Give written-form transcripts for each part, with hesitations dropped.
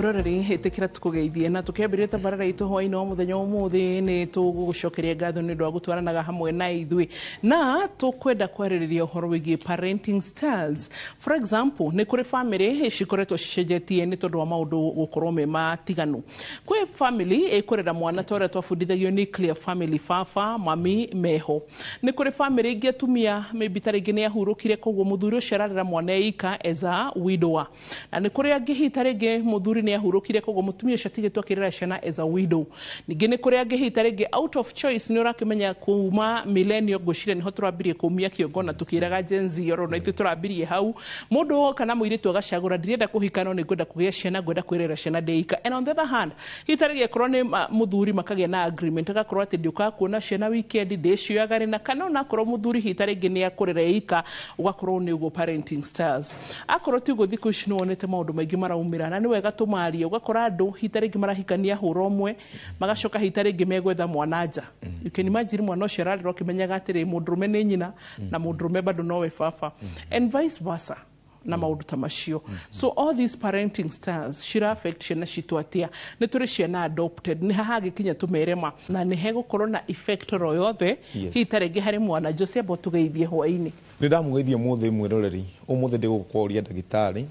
Ũreri hetekira tukugeithie na tukiambĩrĩria tabarĩra itũ hwaĩ-inĩ wa mũthenya ũmũthĩ nĩ tũgũgũcokeria ngatho nĩ ũndũ wa gũtwaranaga hamwe na ithuĩ na tũkwenda kwarĩrĩria ũhoro wĩgiĩ parenting styles. For example, nĩ kũrĩ family cikoretwo cicenjetie nĩ tondũ wa maũndũ gũkorwo me matiganu. Kwĩ family ĩkũrera mwana ta ũrĩa twabundithagio nuclear family, baba mami meho. Nĩ kũrĩ family ingĩ atumia maybe ta rĩngĩ nĩ ahurũkire, koguo mũthuri ũcio ararera mwana eika as a widower. Na nĩ kũrĩ angĩ hita rĩngĩ mũthuri nĩ ahurũkire, koguo mũtumia ũcio atigĩtwo akĩrera ciana as a widow. Ningĩ nĩ kũrĩ angĩ hita rĩngĩ out of choice, nĩ ũrakĩmenya kuma millennial ngwĩciria nĩho tũrambirie kũmia kĩongo na tũkĩraga Gen Z oro na ithuĩ tũrambirie hau. Mũndũ kana mũirĩtu agacagũra ndirenda kũhika no nĩ ngwenda kũgĩa ciana, ngwenda kwĩrera ciana ndeika. And on the other hand, hita rĩngĩ korwo nĩ mũthuri makagĩa na agreement, agakorwo atĩ ndĩũkaga kuona ciana weekend ndĩcioyaga na kana ona korwo mũthuri hita rĩngĩ nĩ akũrera eika, ũgakorwo nĩ ũguo parenting styles. Akorwo ti ũguo thikũ ici nĩ wonete maũndũ maingĩ maraumĩra na nĩ wega tũmarie. Ũgakora andũ hita rĩngĩ marahikania hũra ũmwe magacoka hita rĩngĩ megwetha mwana nja. You can imagine mwana ũcio ararerwo akĩmenyaga atĩrĩ mũndũrũme nĩ nyina na mũndũrũme bado nowe baba and vice versa na maũndũ ta macio. So all these parenting styles shira affect ciana citũ atĩa. Nĩ tũrĩ ciana adopted, nĩ haha gĩkinya tũmerema na nĩ hegũkorwo na effect oro yothe hita rĩngĩ harĩ mwana. Joseph tũgeithie hwaĩ-inĩ. Nĩ ndamũgeithia mũthĩ mwĩroreri. Ũmũthĩ ndĩgũkũria ndagĩtarĩ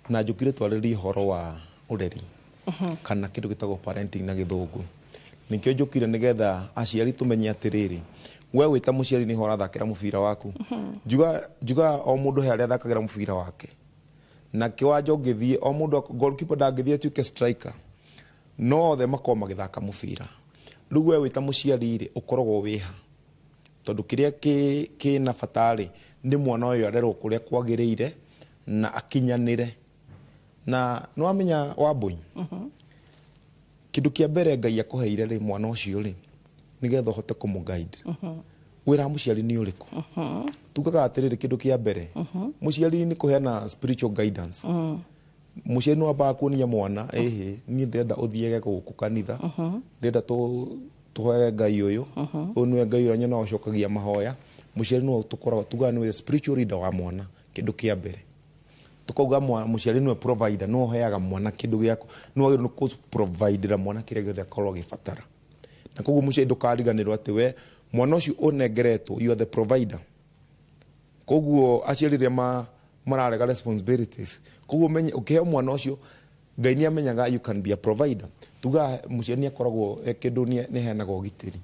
na njũkire twarĩrĩrie ũhoro wa ũreri kana kĩndũ gĩtagwo parenting na gĩthũngũ. Nĩkĩo njũkire nĩgetha aciari tũmenye atĩrĩrĩ, we wĩta mũciari nĩho ũrathakĩra mũbira waku. Njuga o mũndũ he arĩa athakagĩra mũbira wake, na kĩwanja ũngĩthiĩ o mũndũ goalkeeper ndangĩthiĩ atuĩke striker, no othe makorwo magĩthaka mũbira. Rĩu we wĩta mũciari rĩ ũkoragwo wĩha, tondũ kĩrĩa kĩna bata rĩ nĩ mwana ũyũ arerwo kũrĩa kwagĩrĩire na akinyanĩre. Na nĩwamenya Wambũi, kĩndũ kĩa mbere Ngai akũheire rĩ mwana ũcio rĩ nĩgetha ũhote kũmũguide, wĩra mũciari nĩ ũrĩkũ? Tugaga atĩrĩrĩ, kĩndũ kĩa mbere mũciari nĩ kũheana spiritual guidance. Mũciari nĩ wambaga kuonia mwana niĩ ndĩrenda ũthiege gũkũ kanitha, ndĩrenda tũhoe Ngai ũyũ, ũyũ nĩwe Ngai ũrĩa nyona ũcokagia mahoya. Mũciari nĩwe tũkoragwo tugaga nĩwe spiritual leader wa mwana. Kĩndũ kĩa mbere tukauga mũciari nĩwe provider, nĩwe ũheaga mwana kĩndũ gĩaku, nĩwe wagĩrĩirwo nĩ kũ-provide mwana kĩrĩa gĩothe akorwo agĩbatara. Na koguo mũciari ndũkariganĩrwo atĩ we mwana ũcio ũnengeretwo, you are the provider. Koguo aciari rĩrĩa mararega responsibilities, koguo ũkĩheo mwana ũcio Ngai nĩ amenyaga you can be a provider. Tuga mũciari nĩ akoragwo kĩndũ nĩ heanaga ũgitĩri.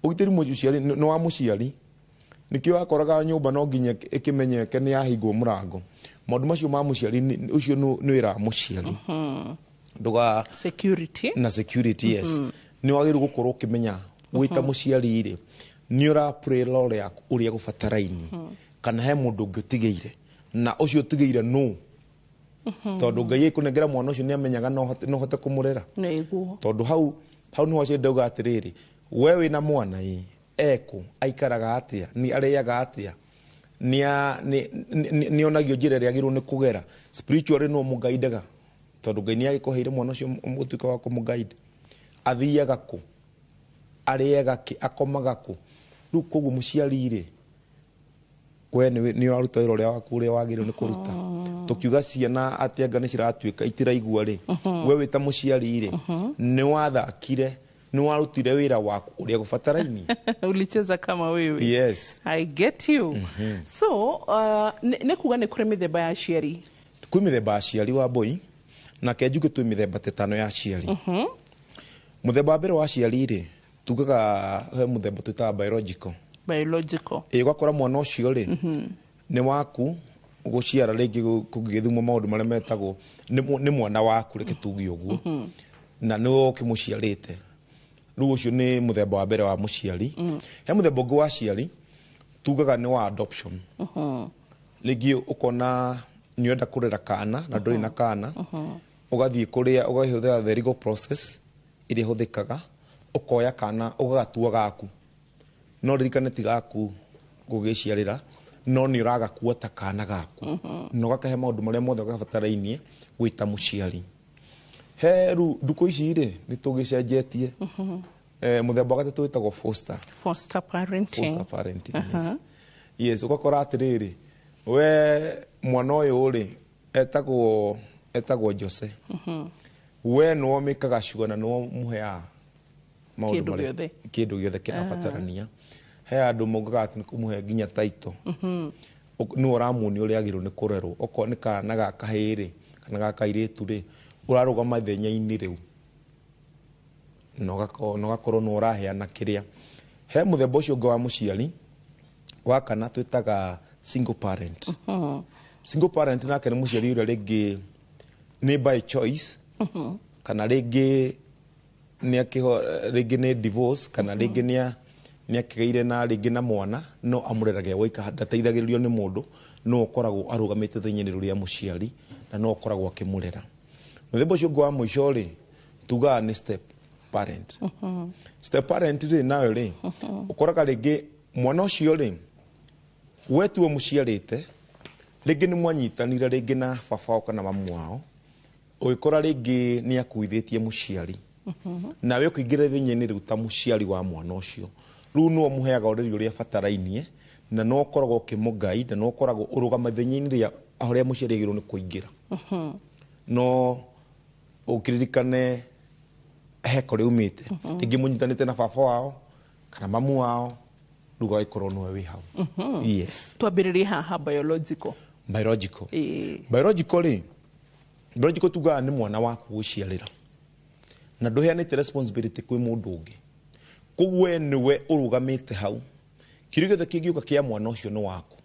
Ũgitĩri mũciari nĩ wa mũciari, nĩkĩo akoraga nyũmba no nginya ĩkĩmenyeke nĩ yahingwo mũrango. Maũndũ macio ma mũciari ũcio nĩ wĩra mũciari. Nduga security na security, yes. Nĩ wagĩrĩirwo gũkorwo ũkĩmenya wĩta mũciari rĩ nĩ ũra play role yaku ũrĩa gũbataraini, kana he mũndũ ũngĩ ũtigĩire na ũcio ũtigĩire no. Tondũ Ngai ekũnengera mwana ũcio nĩ amenyaga no hote kũmũrera. Tondũ hau nĩho aciari ndauga atĩrĩrĩ, we wĩna mwana aikaraga atĩa, nĩ arĩaga atĩa, nĩ onagio njĩra ĩrĩa agĩrĩirwo nĩ kũgera. Spiritually no mũguidaga, tondũ Ngai nĩ agĩkũheire mwana ũcio mũtuĩka wa kũmũguide. Athiaga kũ, arĩaga kĩ, akomaga kũ. Rĩu koguo mũciari rĩ we nĩ ũraruta wĩra ũrĩa waku ũrĩa wagĩrĩirwo nĩ kũruta. Tũkiuga ciana atĩ anga nĩ ciratuĩka itiraigua rĩ, we wĩta mũciari rĩ nĩ wathakire, nĩ warutire wĩra waku ũrĩa gũbataraini. Ulicheza kama wewe. Yes, I get you. So nĩ kuga nĩ kũrĩ mĩthemba ya aciari. Kwĩ mĩthemba ya aciari Wambũi, na kenjuge twĩ mĩthemba ĩtano ya aciari. Mũthemba wa mbere wa aciari rĩ tugaga he mũthemba twĩtaga biological. Ũgakora mwana ũcio rĩ nĩ waku gũciara rĩngĩ kũgĩthimwo maũndũ marĩa metagwo nĩ mwana waku, reke tuge ũguo, na nĩwe ũkĩmũciarĩte. Rĩu ũcio nĩ mũthemba wa mbere wa mũciari. He mũthemba ũngĩ wa aciari tugaga nĩ wa adoption. Rĩngĩ ũkona nĩ ũrenda kũrera kana na ndũrĩ na kana, ũgathiĩ kũrĩa ũgahũthĩra the legal process ĩrĩa hũthĩkaga, ũkoya kana ũgagatua gaku, no ririkane ti gaku gũgĩciarĩra, no nĩ ũragakua ta kana gaku, na ũgakahe maũndũ marĩa mothe ũgabatarainie gwĩta mũciari. He rĩu ndukũ ici rĩ nĩ tũgĩcenjetie. Mũthemba wa gatatũ wĩtagwo foster parenting. Yes, ũgakora atĩrĩrĩ, we mwana ũyũ rĩ etagwo etagwo Jose we no mekaga sure na no muhea maundu mare kindu giothe kinabatarania he andu mogaga ati ni kumuhe nginya title no ramuni uri agirwo ni kurerwo oko ni kana ga kahiri kana ga kairitu ri urarugama thenya-ini riu no gakorwo no uraheana kiria he muthemba ucio ngo wa muciari wa kana twitaga single parent single parent nake ni muciari uria ringi ni by choice kana ringi ni divorce kana ringi ni akigeire na ringi na mwana no amurerage waika ndateithagiririo ni mundu no okoragwo arugamite thenya-ini ruria muciari na no okoragwo akimurera muthemba ucio ngo wa muico ri tuga ni step parent step parent ri nayo ri ukoraga ringi mwana ucio ri wetu muciarite ringi ni mwanyitanire ringi na baba kana mamu wao uikora ringi ni akuithitie muciari na we kuingira thenya-ini riu ta muciari wa mwana ucio riu no muheaga ureri uria batarainie na no koragwo kimugai na no koragwo urugama thenya-ini ria aria muciari agirwo ni kuingira no ukiririkane heko ri umite ringi munyitanite na baba wao kana mamu wao ruga ikorwo no we hau yes twambiririe haha biological biological tuga ni mwana waku guciarira na nduheanite responsibility kwi mundu ungi kugwe niwe urugamite hau kiru giothe kingiuka kia mwana ucio ni waku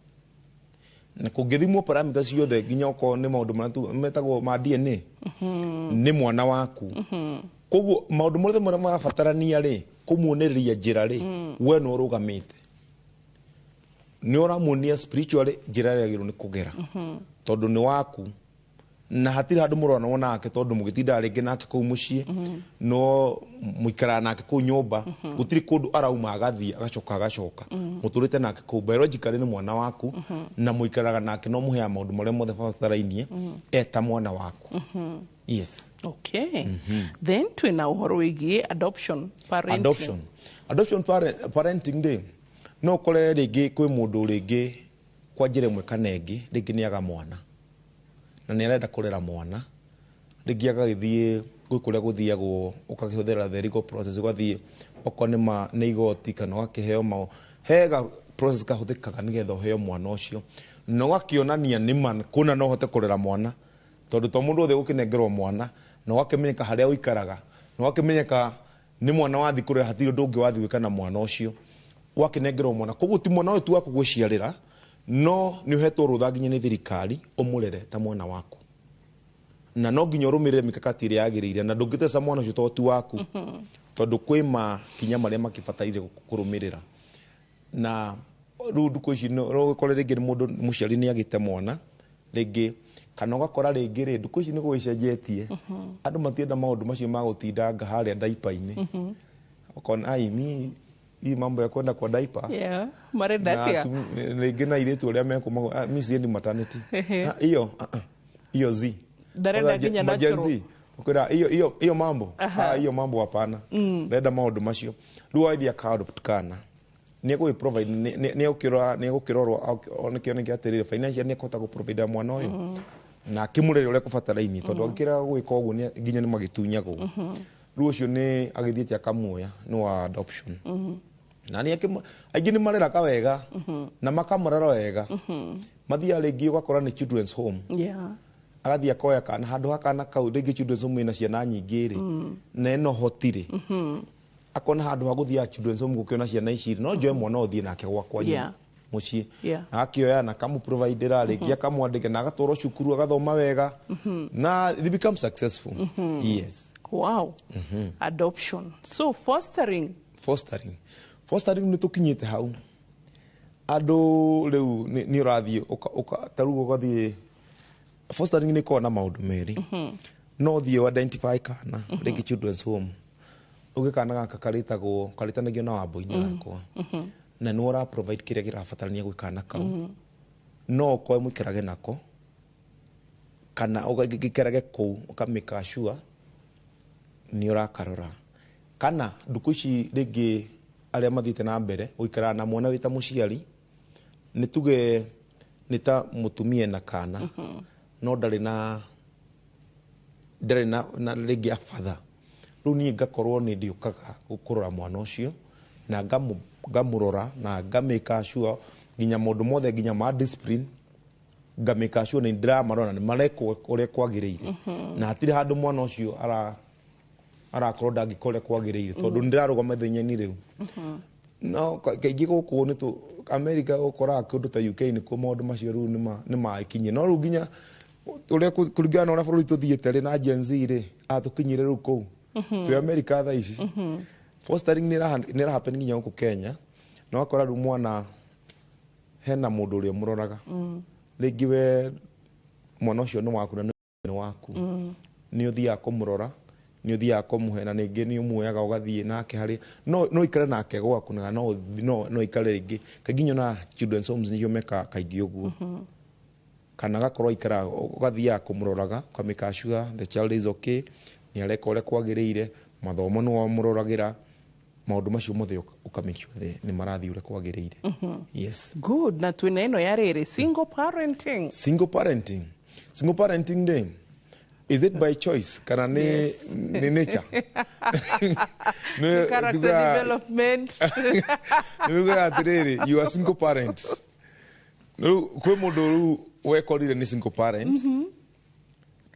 na kungithimwo parameters ciothe nginya oko ni maundu maratu metagwo ma DNA ni mwana waku kugwo maundu mothe maria marabatarania ri kumuonereria njira ri we no urugamite ni uramuonia spiritually njira ria agirwo ni kugera tondu ni waku na hatiri handu murona wonake tondu mugitinda ringi nake kuu mucii no muikara nake kuu nyumba gutiri kundu arauma agathie agacoka muturite nake kuu biologically ni mwana waku na muikaraga nake no muhea maundu maria mothe batarainie eta mwana waku yes okay then twina uhoro wigie adoption parenting day no kore ringi kwi mundu ringi kwa njira imwe kana ingi ringi ni aga mwana na ni arenda kurera mwana ringi agagithie gwi kuria guthiagwo ukagihuthira the legal process ugathie oko ni igoti kana wakiheo hega process kahuthikaga nigetha uheo mwana ucio no gakionania ni man kuna no hote kurera mwana tondu to mundu othe gukinengerwo mwana no gakimenyeka haria uikaraga no gakimenyeka ni mwana wathi kuria hatiri ndungi wathi wikana mwana ucio wakinengerwo mwana koguo ti mwana wetu waku gwiciarira no ni uhetwo rutha nginya ni thirikari umurere ta mwana waku na no nginya urumirire mikakati iria yagirire na ndungiteca mwana ucio to tu waku tondu kwima kinya maria makibataire kurumirira na ru nduku ici no ukore ringi ni mundu muciari ni agite mwana ringi kana ugakora ringi ri nduku ici ni gwicenjetie andu matienda maundu macio ma gutindanga haria daipa-ini ukona hii mambo ya kwenda kwa diaper marenda ringi na iritu uria mekuma mi siendi maternity hiyo zi darenda nginya natural ukira hiyo mambo hiyo mambo hapana renda maundu macio riu aithia adopt kana ni go provide ni gukirorwo onikioneke atirire financial ni kota go provide mwana uyu na kimurere uria kubataraini tondu akira gwika uguo nginya ni magitunyagwo riu ucio ni agithiete akamuoya no wa adoption na ni aingi ni marera ka wega na makamurera wega mathia ringi ugakora ni children's home agathia koya kana handu hakana kau ringi children's home ina ciana nyingi ri na ino hotire akona handu ha guthia children's home gukiona ciana ici no njoe mwana uthie nake gwakwa mucii akioya na kamu provider ringi akamwandike na agatwaro cukuru agathoma wega na they become successful yes wow adoption so fostering ni tukinyite hau andu riu ni urathie tarugo gathie fostering ni kona maundu meri no thie identify kana ringi children's home ugikana gaka karitanagio na wambo-ini gakwa na no ura provide kiria girabatarania gwikana kau no ko muikarage nako kana ugikerage ku ukamika sure ni ura karora kana nduku ici ringi aria mathite na mbere uikara na mwana wita muciari ni tuge ni ta mutumia na kana no ndari na ndare na rĩngĩ abatha rĩu niĩ ngakorwo nĩ ndĩũkaga gũkũrora mwana ũcio na ngamũrora na ngamĩka sure nginya mũndũ mothe nginya ma discipline ngamĩka sure nĩ ndĩramarora nĩ mareka ũrĩa kwagĩrĩire na hatirĩ handũ mwana ũcio arakorwo ndangĩka ũrĩa kwagĩrĩire tondũ nĩ ndĩrarũgama ithenya-inĩ rĩu no kaingĩ gũkũ nĩ America ũkoraga kũndũ ta UK nĩ kuo maũndũ macio rĩu nĩ maĩkinyie no rĩu nginya ũrĩa kũringana na ũrĩa bũrũri tũthiĩte rĩ na Gen Z rĩ atũkinyire rĩu kũu twĩ America thaa ici fostering nĩ ĩrahappen nginya gũkũ Kenya na wakora rĩu mwana hena mũndũ ũrĩa mũroraga rĩngĩ we mwana ũcio nĩ waku na nĩ waku nĩ ũthiaga kũmũrora nĩ ũthiaga kũmũhe na ningĩ nĩ ũmuoyaga ũgathiĩ nake harĩ no ikare nake gwaku na no ikare rĩngĩ kaingĩ nyona children's homes nĩcio meka kaingĩ ũguo kana gakorwo ikara ũgathiaga kũmũroraga ũkamĩka sure the child is okay nĩ areka ũrĩa kwagĩrĩire mathomo nĩ wamũroragĩra maũndũ macio mothe ũkamake sure nĩ marathiĩ ũrĩa kwagĩrĩire yes good na twĩna ĩno ya rĩrĩ single parenting day is it by choice kana ni nature character development nuga atiriri you are single parent no kwe mundu ru wekorire ni single parent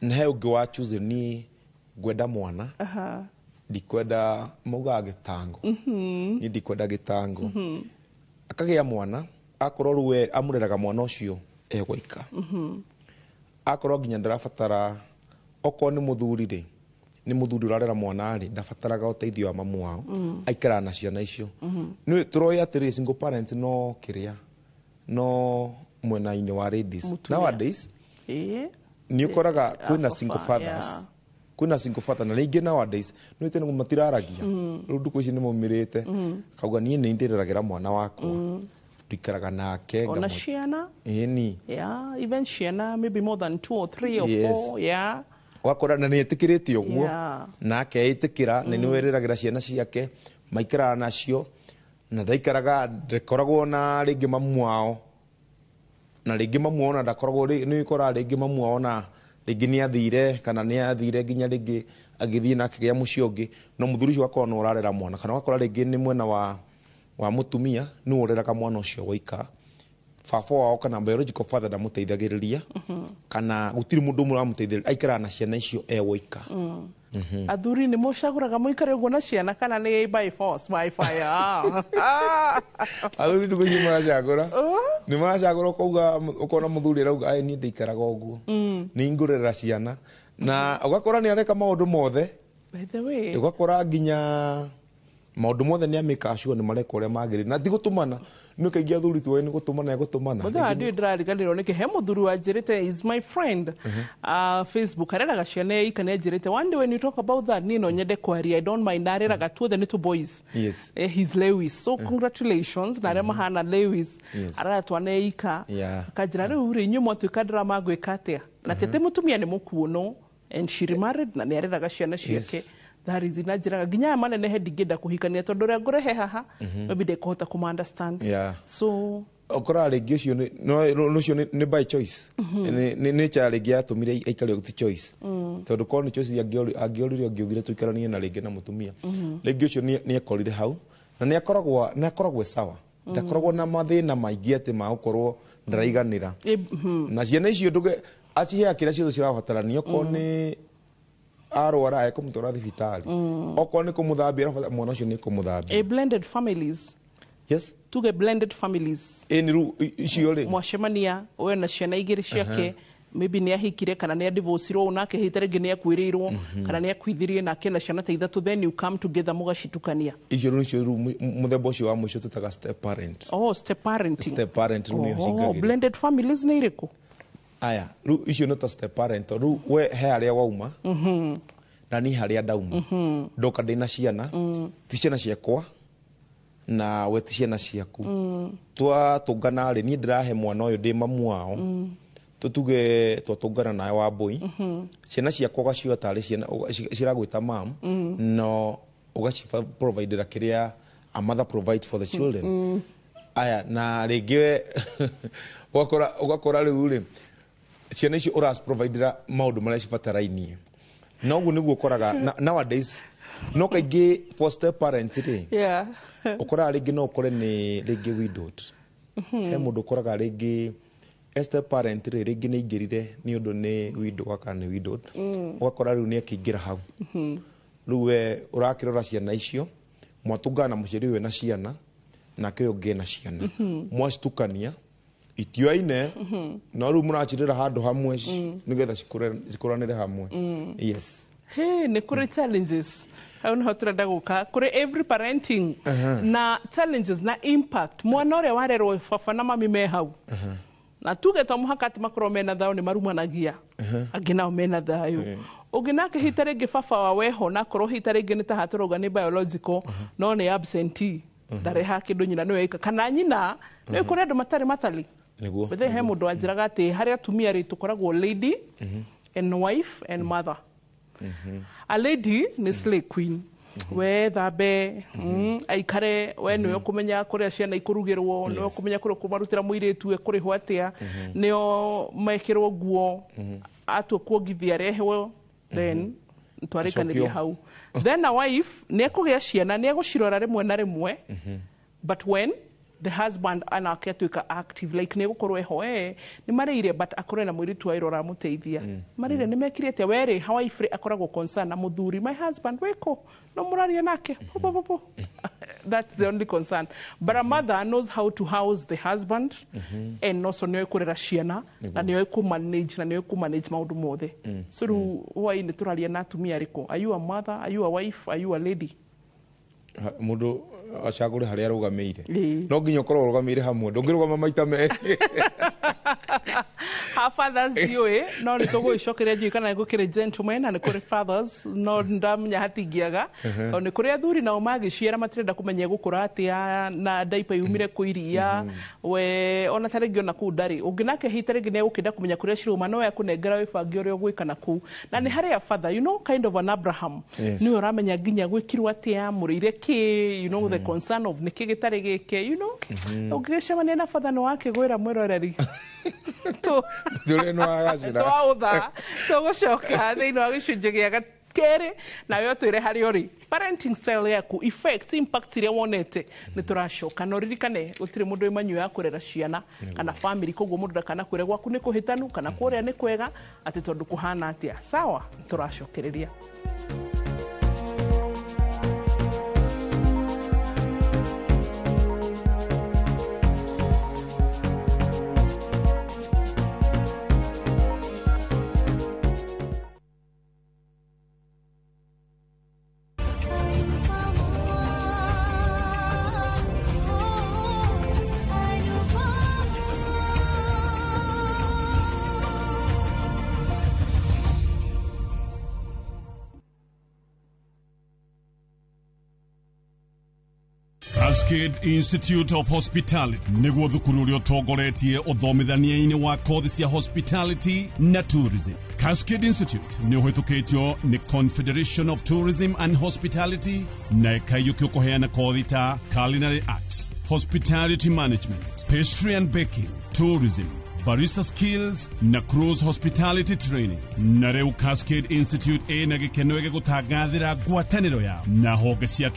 na he ungi wa choose ni gwenda mwana ndikwenda muga gitango ni ndikwenda gitango akagia mwana akorwo ruwe amureraga mwana ucio egwika akorwo nginya ndarabatara oko ni muthuri ri ni muthuri urarera mwana ri ndabataraga uteithio wa mamu wao aikara na ciana icio ni turoya atiri single parent no kiria no mwena-inĩ wa ladies nowadays ni ukoraga kwina single fathers kwina single father na rĩngĩ nowadays no itene matiraragia rĩu nduku ici nĩ maumirĩte kauga niĩ nĩ ndireragira mwana wakwa ndikaraga nake ona ciana ni even ciana maybe more than 2 or 3 or 4 wakora na nĩ etĩkĩrĩte ũguo nake etĩkĩra na nĩ wereragira ciana ciake maikaraga nacio na ndaikaraga ndekoragwo na rĩngĩ mamu wao na rĩngĩ mamu wao na ndakoragwo nĩ ikoraga rĩngĩ mamu wao na rĩngĩ nĩ athire kana nĩ athire nginya rĩngĩ agĩthiĩ na akĩgĩa mũciĩ ũngĩ no mũthuri ũcio akorwo no ũrarera mwana kana wakora rĩngĩ nĩ mwena wa mũtumia nĩ ũreraga mwana ũcio waika baba wao kana biological father ndamuteithagĩrĩria kana gũtirĩ mũndũ ũmwe ũramũteithĩrĩria aikara na ciana icio egwika athuri nĩ mũcagũraga mũikare ũguo na ciana kana nĩ by force by fire athuri nĩ gũthiĩ maracagũra nĩ maracagũra ũkauga ũkona mũthuri arauga niĩ ndĩikaraga ũguo nĩ ngũrera ciana na ũgakora nĩ areka maũndũ mothe by the way ũgakora nginya maũndũ mothe nĩ amĩka sure nĩ mareka ũrĩa magĩrĩire na tigũtũmana nĩ kaingĩ athuri tuoĩ nĩ gũtũmana mũthenya ndĩ ndĩrariganĩrwo nĩkĩ he mũthuri wanjĩrĩte is my friend Facebook areraga ciana ika nĩ anjĩrĩte one day when you talk about that niĩ no nyende kwaria I don't mind areraga tuothe nĩ two boys he's Lewis so congratulations na arĩa mahana Lewis arara twana ika akanjĩra rĩu rĩ inyuĩ mwatuĩka drama gwĩka atĩa na tete mũtumia nĩ mũkuono and she remarried na nĩ areraga ciana ciake that is na njiraga nginya manene ndingĩenda kũhikania tondũ ũrĩa ngũrehe haha maybe ndekũhota kũmunderstand so okora rĩngĩ ũcio nũcio nĩ by choice nĩ nature rĩngĩ yatũmire aikare gũti choice tondũ korwo nĩ choice angĩorire ũngĩugire tũikaranie na rĩngĩ na mũtumia rĩngĩ ũcio nĩ ekorire hau na nĩ akoragwo sawa ndakoragwo na mathĩna maingĩ atĩ ma gũkorwo ndaraiganĩra na ciana icio aciheaga kĩrĩa ciothe cirabatarania okorwo nĩ arwara ekumutwara thibitari okorwo nĩ kũmũthambia mwana ũcio nĩ kũmũthambia blended families tuge blended families ĩni icio rĩ mwacemania we na ciana igĩrĩ ciake maybe nĩ ahikire kana nĩ divorce nake hĩte rĩngĩ nĩ akuĩrĩirwo kana nĩ akuithirie nake na ciana ta ithatũ then you come together mũgacitukania icio nĩcio mũthemba ũcio wa mũico tũtaga step parent step parenting nĩyo cingagĩrĩra blended families nĩ irĩkũ aya rĩu icio no ta step parent rĩu we he harĩa wauma na ni harĩa ndauma ndoka ndĩna ciana ti ciana ciakwa na we ti ciana ciaku twatũngana rĩ niĩ ndĩrahe mwana ũyũ ndĩ mamu wao tũtuge twatũngana nawe wa boy ciana ciakwa ũgacioya tarĩ ciana ciragwĩta mam no ũgaciprovidera kĩrĩa a mother provide for the children aya na rĩngĩ we ũgakora rĩu rĩ ciana icio ũraciprovidera maũndũ marĩa cibatarainie no guo niguo koraga nowadays no kaingĩ foster parent ri ukora ringi no ukore ni ringi widowed he mundu ukoraga ringi step parent ri ringi ni ingirire ni undu ni widow kana ni widowed ugakora riu ni akiingira hau riu we urakirora ciana icio mwatungana muciri we na ciana na kyo nge na ciana mwacitukania itioine no riu murachirira handu hamwe nigetha cikuranire hamwe yes ni kuri challenges au no turenda guka kuri every parenting na challenges na impact mwana ore warerwo baba na mami me hau na tuge to muhakati makoro mena thao ni marumanagia agina mena thayo ugina ke hitare ge baba wa weho na koro hitare ge ni tahaturoga ni biological no ni absentee dare ha kindu nyina no eka kana nyina no kuri andu matari matali niguo bethe he mundu anjiraga ati haria tumia ri tukoragwo lady and wife and mother a lady ni slay queen we thambe aikare we niwe kumenya kuria ciana ikurugirwo niwe kumenya kuria kumarutira muiritu kuri hwatia nio mekirwo guo atu kuongithia rehwo then twarikaniria hau then a wife ni kugia ciana ni gucirora rimwe na rimwe but when the husband anake tuika active like ne gukorwo eho ni marire but akore na mwiritu airora muteithia marire ni mekirete were how free akoragwo concern na muthuri my husband weko no muraria nake that's the only concern but a mother knows how to house the husband and also ne kurera ciana na ne ku manage na ne ku manage maundu mothe so why ni turaria na tumia riko are you a mother are you a wife are you a lady mundu acagure haria rugameire no nginya ukorwo rugameire hamwe ndungirugama maita meri ha fathers diwe no ni togo icokere ji kana ngukire gentlemen na kuri fathers no ndamnya hatingiaga no ni kuri athuri na magiciara matirenda kumenya gukura atia na daipa yumire kuiria we ona tarengio na ku ndari unginake hitarenge ne ukenda kumenya kuri ciruma no yakunengera wibangi uri ogwikana ku na ni haria father you know kind of an Abraham ni uramenya nginya gwikirwa atia murire ki you know the concern of nikigitare gike you know ugicemania na father no wake gwira mwiroreri to no agacira to utha to gucoka thiini wa gicunje gia kere na yo twire hari ori parenting style yaku effect impact ire wonete ni turacoka no ririkane gutire mundu imanyu ya kurera ciana kana family koguo mundu dakana kwire gwaku ni kuhitanu kana kuria ni kwega ati tondu kuhana atia sawa turacokereria Cascade Institute of Hospitality niguo thukuru uria utongoretie uthomithania-ini wa kothi cia hospitality na tourism. Cascade Institute ni uhitukitio ni Confederation of Tourism and Hospitality na ikaiyukio kuheana kothi ta culinary arts, hospitality management, pastry and baking, tourism, barista skills na cruise hospitality training. Na riu Cascade Institute ina gikeno gya gutangathira ngwataniro ya na honge cia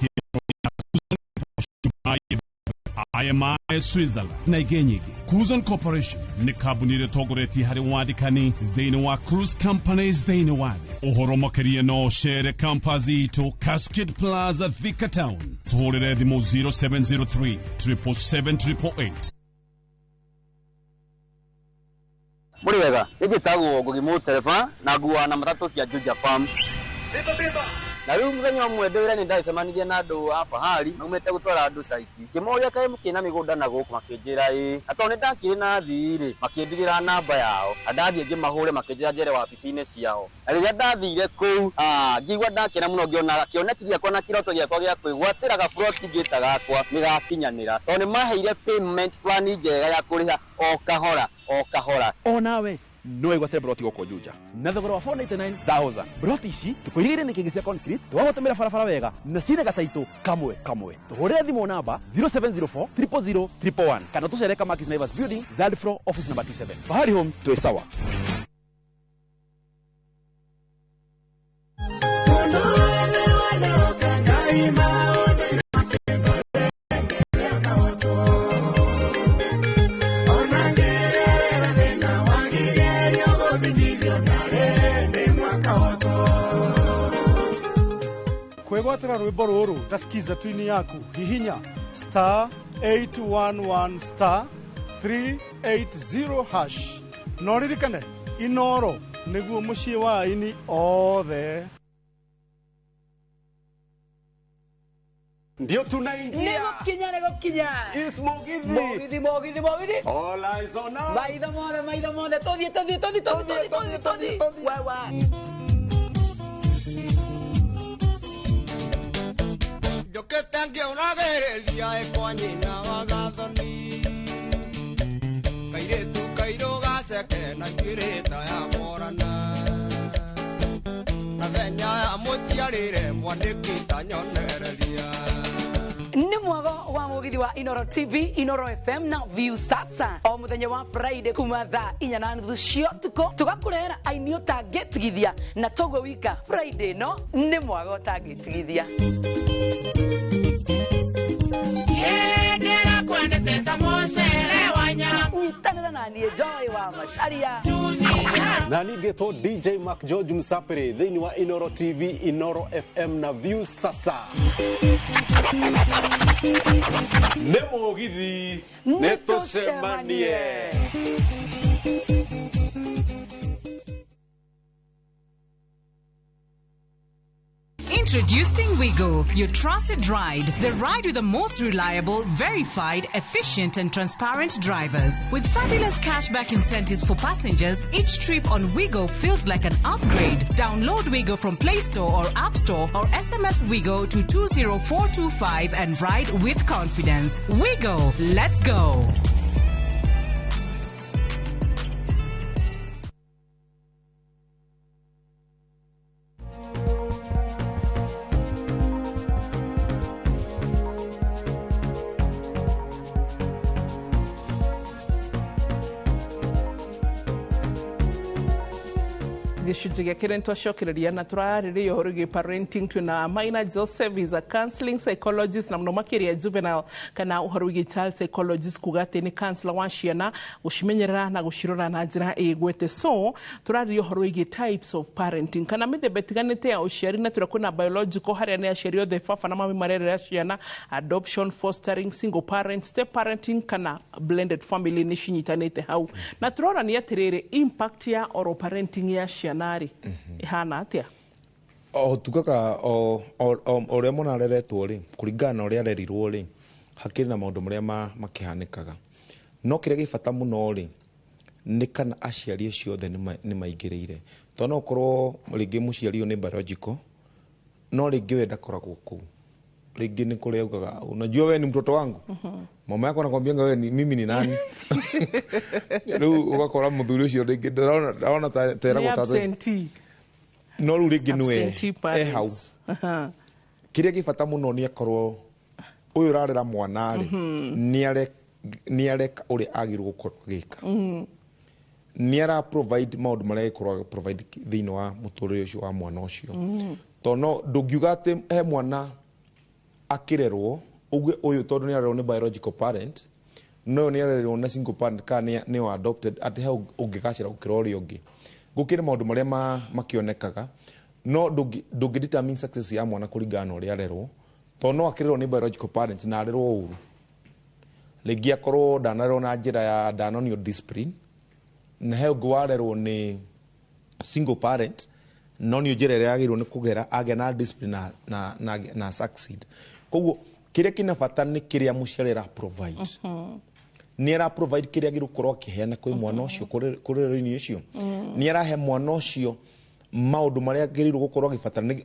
IMI Switzerland na igenyigi. Kuzon Corporation ni kabuni ire togoreti hari wadikani thiini wa cruise companies thiini wa thi. Uhoro makiria no share campus ito Cascade Plaza Thika Town. Tuhorere thimu 0703 777 Mwega, njitagwo Ũgima telefona na nguwa na matatu cia Juja Farm. Beba. Na riu muthenya umwe ndwira ni ndacemanirie na andu hapa hali naumete gutwara andu saiti kimoria kae mukina migunda na guku makinjira ato ni ndakiri na thiri makindigira namba yao andathie ngimahure makinjira njere wabici-ini ciao na riria ndathire kuu ngigwa ndakena muno ngiona kionekithia kwa na kiroto giakwa gia kwigwatira ga plot ngita gakwa nigakinyanira to ni maheire payment plan njega ya kuriha o kahora onawe no igwate broti goko Juja na thogora wa 499,000 broti ici tukoirire ni kigisia concrete twagotemera barabara wega na cine gataitu kamwe tuhurire thimo namba 0704 000 111 kana tucereka Markis Naivas Building third floor office number 27 Bahari Homes twe sawa rwimbo ruru tasikiza tuini yaku hihinya *811 *380# no ririkane inoro niguo mucii wa aini othe. Ndio tunaingia. Nego kinya. Is Mogithi. Mogithi. All eyes on us. Maida mode. Todi. Wawa. Yo que tengo una guerrilla es coñina vagathoni. Kaire tu kairo gase que na kireta ya morana. Na venya ya mutiarire mwandikita nyonereria. Ni Mwega wa Mugithi wa Inoro TV, Inoro FM na View sasa. O muthenya wa Friday kuma thaa 4:30 cia tuko tugakurehera aini utangitigithia na togo wika Friday no ni Mwega utangitigithia. Yendera kwende teta mosere wanya. Nyitanira na ni Joy wa Meciria. Na nigeto DJ Mark George Msapere thini wa Inoro TV, Inoro FM na View sasa. Ne Mugithi netucemanie. Introducing Wigo, your trusted ride. The ride with the most reliable, verified, efficient and transparent drivers. With fabulous cashback incentives for passengers, each trip on Wigo feels like an upgrade. Download Wigo from Play Store or App Store or SMS Wigo to 20425 and ride with confidence. Wigo, let's go. gicunjĩ gĩa kĩrĩa nĩtwacokereria na tũrarĩrĩria ũhoro wĩgiĩ parenting. Twĩna Maina Joseph is a counseling psychologist na mũno makĩria juvenile kana ũhoro wĩgiĩ child psychologist, kuga atĩ nĩ counselor wa ciana gũcimenyerera na gũcirora na njĩra ĩgwete. So tũrarĩrĩria ũhoro wĩgiĩ types of parenting kana mĩthemba ĩtiganĩte ya ũciari, na tũrĩa kwĩna biological harĩa nĩ aciari othe baba na mami marerera ciana, adoption, fostering, single parent, step parenting kana blended family nĩ cinyitanĩte hau. Na tũrorania atĩrĩrĩ impact ya oral parenting ya ciana rĩ ihana atĩa? Tugaga ũrĩa mwana areretwo rĩ kũringana na ũrĩa arerirwo rĩ hakĩrĩ na maũndũ marĩa makĩhanĩkaga, no kĩrĩa gĩbata mũno rĩ nĩ kana aciari acio othe nĩ maingĩrĩire, tondũ no ũkorwo rĩngĩ mũciari ũyũ nĩ biological no rĩngĩ we ndakoragwo kũu, rĩngĩ nĩ kũrĩa ugaga unajua wewe ni mtoto wangu, mama yako anakuambia wewe ni mimi ni nani, rĩu ugakora mũthuri ũcio rĩngĩ ndaona teragwo absentee no rĩu rĩngĩ nĩwe hau. Kĩrĩa gĩbata mũno nĩ akorwo ũyũ ũrarera mwana rĩ nĩ areka ũrĩa agĩrĩirwo gũkorwo agĩka, nĩ ara provide maũndũ marĩa agĩkorwo provide thĩinĩ wa mũtũrĩre ũcio wa mwana ũcio, tondũ ndũngiuga atĩ he mwana akĩrerwo ũyũ tondũ nĩ arerwo nĩ biological parent no nĩ arerwo na single parent kana nĩ adopted atĩ hau ũngĩgacĩra gũkĩra ũrĩa ũngĩ. Gũkĩrĩ maũndũ marĩa makĩonekaga no ndũngĩ determine success ya mwana kũringana na ũrĩa arerwo, tondũ no akĩrerwo nĩ biological parent na arerwo ũru, rĩngĩ akorwo ndanarerwo na njĩra ya ndanonio discipline, na he ũngĩ warerwo nĩ single parent no nĩ njĩra ĩrĩa yagĩrĩirwo nĩ kũgera agĩa na discipline na succeed. Koguo kĩrĩa kĩna bata nĩ kĩrĩa mũciari ara provide, nĩ ara provide kĩrĩa agĩrĩirwo gũkorwo akĩheana kwĩ mwana ũcio kũrĩrĩinĩ ũcio, nĩ arahe mwana ũcio maũndũ marĩa agĩrĩirwo gũkorwo agĩbatara,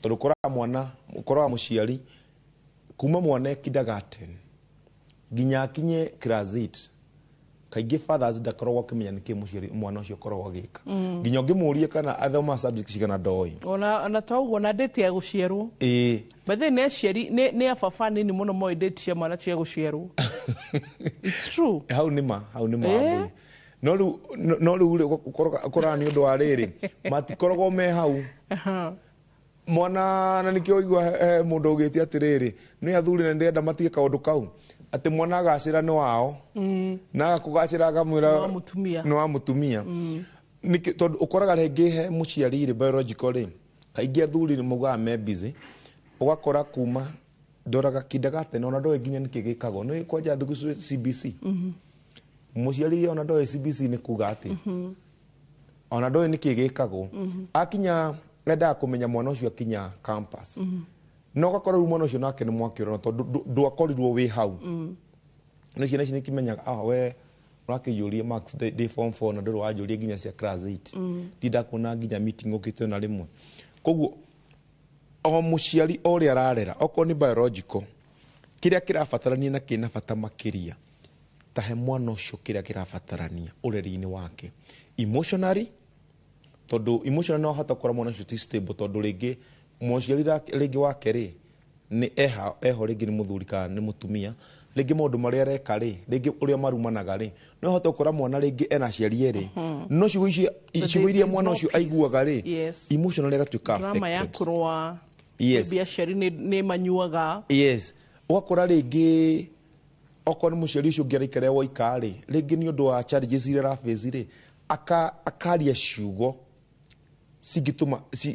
tondũ ũkoraga mũciari kuma mwana kindergarten nginya akinye class 8 kaingĩ fathers ndakoragwo akĩmenya nĩkĩ mũciari mwana ũcio akoragwo agĩka, nginya ũngĩmũũrie kana athoma subject cigana ndoĩ ona toguo na date ya gũciarwo bathe nĩ aciari nĩ ababa nini mũno moĩ date cia mwana cia gũciarwo. It's true. hau nĩma no rĩu ũkoraga nĩ ũndũ wa rĩrĩ matikoragwo me hau mwana, na nĩkĩo ũigua mũndũ ũgĩte atĩrĩrĩ nĩ athuri na ndĩrenda matige kaũndũ kau, ati mwana agacira no wao na kugacira akamwira no wa mutumia niki tondu ukoraga rengi he muciari ri biological kaingi athuri ni muga me busy ugakora kuma ndoraga kindagate ona ndoe nginya niki gikago no ikwaja thugu CBC muciari ona ndoe CBC ni kuga ati ona ndoe niki gikago akinya enda kumenya mwana ucio akinya campus no gakora mwana ucio nake ni mwakiro tondu ndwakorirwo wi hau no ciana ici nikimenyaga we urakiyuria max day form 4 na ndoro wajuria nginya cia class 8 ndidakuna nginya meeting ukite na rimwe koguo o muciari ori ararera oko ni biological kiria kirabatarania na kina bata makiria tahe mwana ucio kiria kirabatarania ureri-ini wake emotionally tondu emotional no hata kora mwana ucio ti stable tondu ringi muciari ringi wake ri ni eho ringi ni muthuri kana ni mutumia ringi maundu maria areka ri ringi uria marumanaga ri no hata kora mwana ringi ena ciari eri no ciugo iria mwana ucio aiguaga ri emotional agatuika affected drama ya kurwa maybe aciari ni manyuaga ugakora ringi oko ni muciari ucio ngiarikaria waika ri ringi ni undu wa challenges iria raface ri akaria ciugo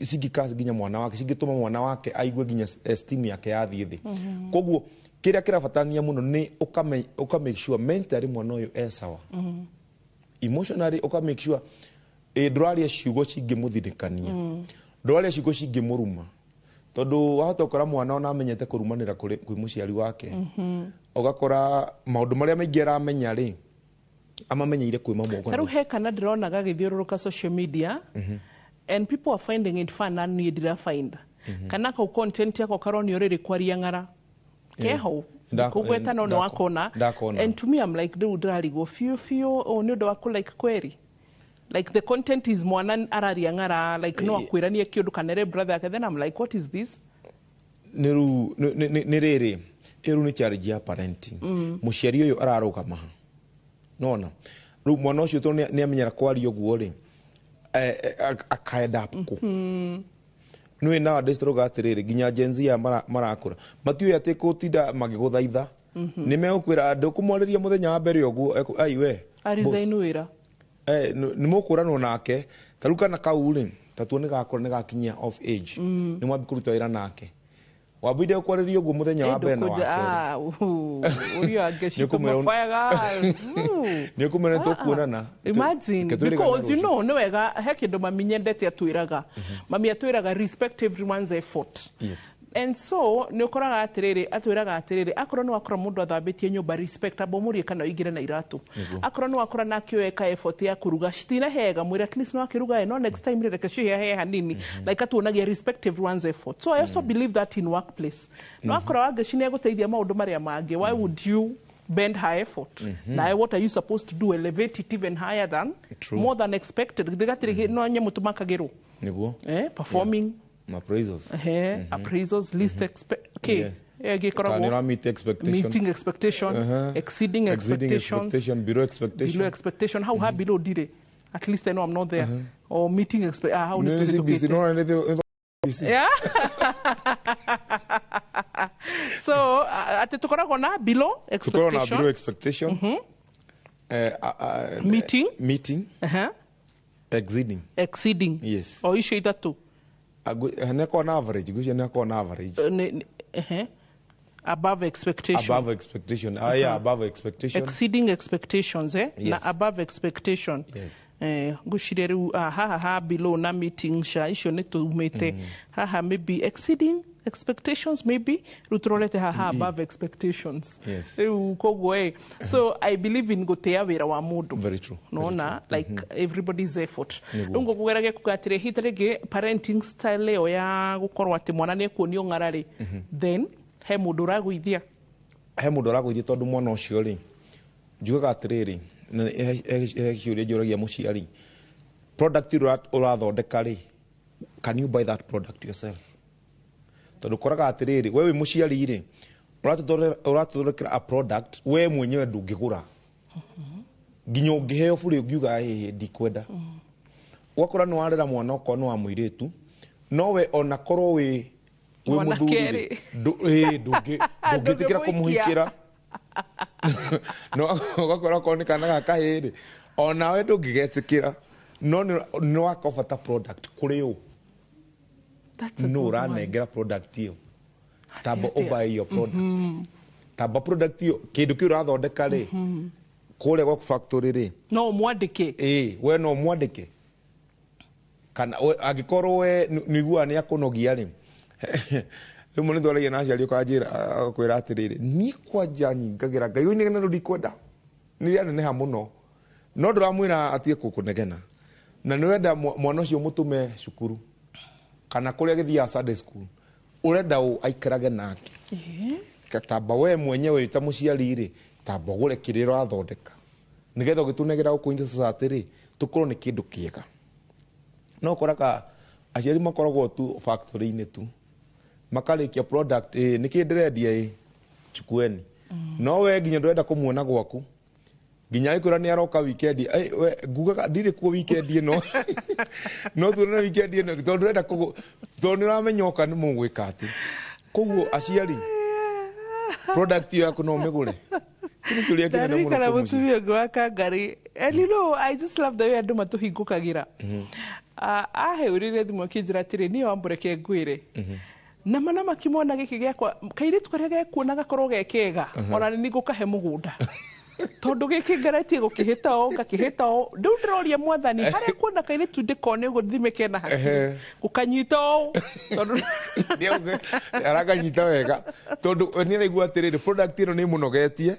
sigikazi ginya mwana wake sigituma mwana wake aigue ginya esteem yake yathie thi koguo kiria kirabatania muno ni uka make sure mentally mwana uyu esawa emotionally uka make sure nduraria ciugo cingimuthirikania nduraria ciugo cingimuruma tondu wahota ukora mwana ona amenyete kurumanira kwi muciari wake ugakora maundu maria maingi aramenya ri amamenyeire kwi mamugo taru he kana ndirona gagithiururuka social media and people are finding it fun and need to find kana ko content yako karoni orere kwaria ngara keho kugweta no no wakona and to me I'm like do drali go few only do wako like query like the content is mwana araria ngara like no akwirania kiodu kanere brother and then I'm like what is this ni riri eru ni charge ya parenting muciari uyu araruka maha nona ru mwana ucio to ni amenyera kwaria guo ri akaenda ku nui na destroga atiriri ginya genzi ya marakura matiyo ate ko tida magiguthaitha ni megukwira andu kumoriria muthenya wa mbere oguo aiwe arizainuira ni mukuranwo nake taruka na kauri tatu ni gakora ni gakinyia off age ni mwabi kuruta wira nake wabide kwaririo guo muthenya wa mbere na wake urio angeshika mafayaga ni kumena to kuonana imagine because you know no wega he kindu maminyendete atwiraga mami atwiraga respect everyone's effort and so ni ukoraga atiriri atwiraga atiriri akoro no akora mundu athambitie nyumba respectable muri kana igire na iratu akoro no akora na kioeka effort ya kuruga shitina hega muri at least no akiruga no next time reke shia he hanini like atuonagia respect everyone's effort so I also believe that in workplace no akora wageshine guteithia maundu maria mangi why would you bend high effort now what are you supposed to do elevate it even higher than more than expected digatiri no nyamutumakagiro niguo performing appraisals appraisals list meeting expectation exceeding expectation below expectation how high below did it at least I know I'm not there or meeting how yeah so atukoragwo na below expectation meeting exceeding yes o icio ithatu haneko na average gucia nako na average above expectation above expectation exceeding expectations na above expectation gucire riu haha below na meeting sha icio ni tumite haha maybe exceeding expectations maybe rutrolete haha above expectations koguo so I believe in gutea wira wa mundu very true nona like everybody's effort ngo kugerage kugatire hitarege parenting style leo ya gukorwa ati mwana ni kuonio ngarari then he mundu raguithia tondu mwana ucio ri njugaga atiriri na kiuria njuragia muciari product urathondeka ri can you buy that product yourself tondu koraga atiriri wewe muciari ri uratuthondekera a product we mwenyewe ndungigura nginya ungiheo buri ungiuga ndikwenda wakora no warera mwana oko no wa muiritu nowe ona korwo we muthuri ndungitikira kumuhikira no ugakora ko ni kana gakahiri ona we ndungigetikira no akobata product kuri u no ranengera product iyo tamba ubai iyo product tamba product iyo kindu kiu rathondeka ri kure gwa factory ri no mwandike we no mwandike kana agikorwo we nigua ni akunogia ri rimwe nithwaragia na aciari ukanjira akwira atiriri ni kwanja nyingagira ngai uyu nigena ndikwenda ni aneneha muno no nduramwira atie kukunegena na niwenda mwana ucio mutume cukuru kana kuria githia Sunday school urenda aikarage nake katamba we mwenyewe ta muciari ri tamba gure kiriro athondeka nigetha ugitunegera ukuinda society ri tukorwo ni kindu kiega no koraka aciari makoragwo tu factory ini tu makarikia product niki ndirendia chukueni no we nginya ndurenda kumuona gwaku nginya ikwira ni aroka weekend we nguga ndire ku weekend ino no turona weekend ino tondu ndurenda tondu uramenyoka ni mugwika ati koguo aciari product yaku no migure kini kana mutumia gwaka ngari and you know I just love the way andu matuhingukagira aheurire thimu kinjira tiri ni wambureke ngwire na mana makimona giki gyakwa kairitu karia gekuona gakorwo gekega ona ni ngukahe mugunda tondu giki ngarati gukihita o ngakihita o ndu ndiroria mwathani haria kuona kairitu ndikone guthimeke na hakiri gukanyita o tondu ndio araganyita wega tondu ni raigua atiriri product ino ni munogetie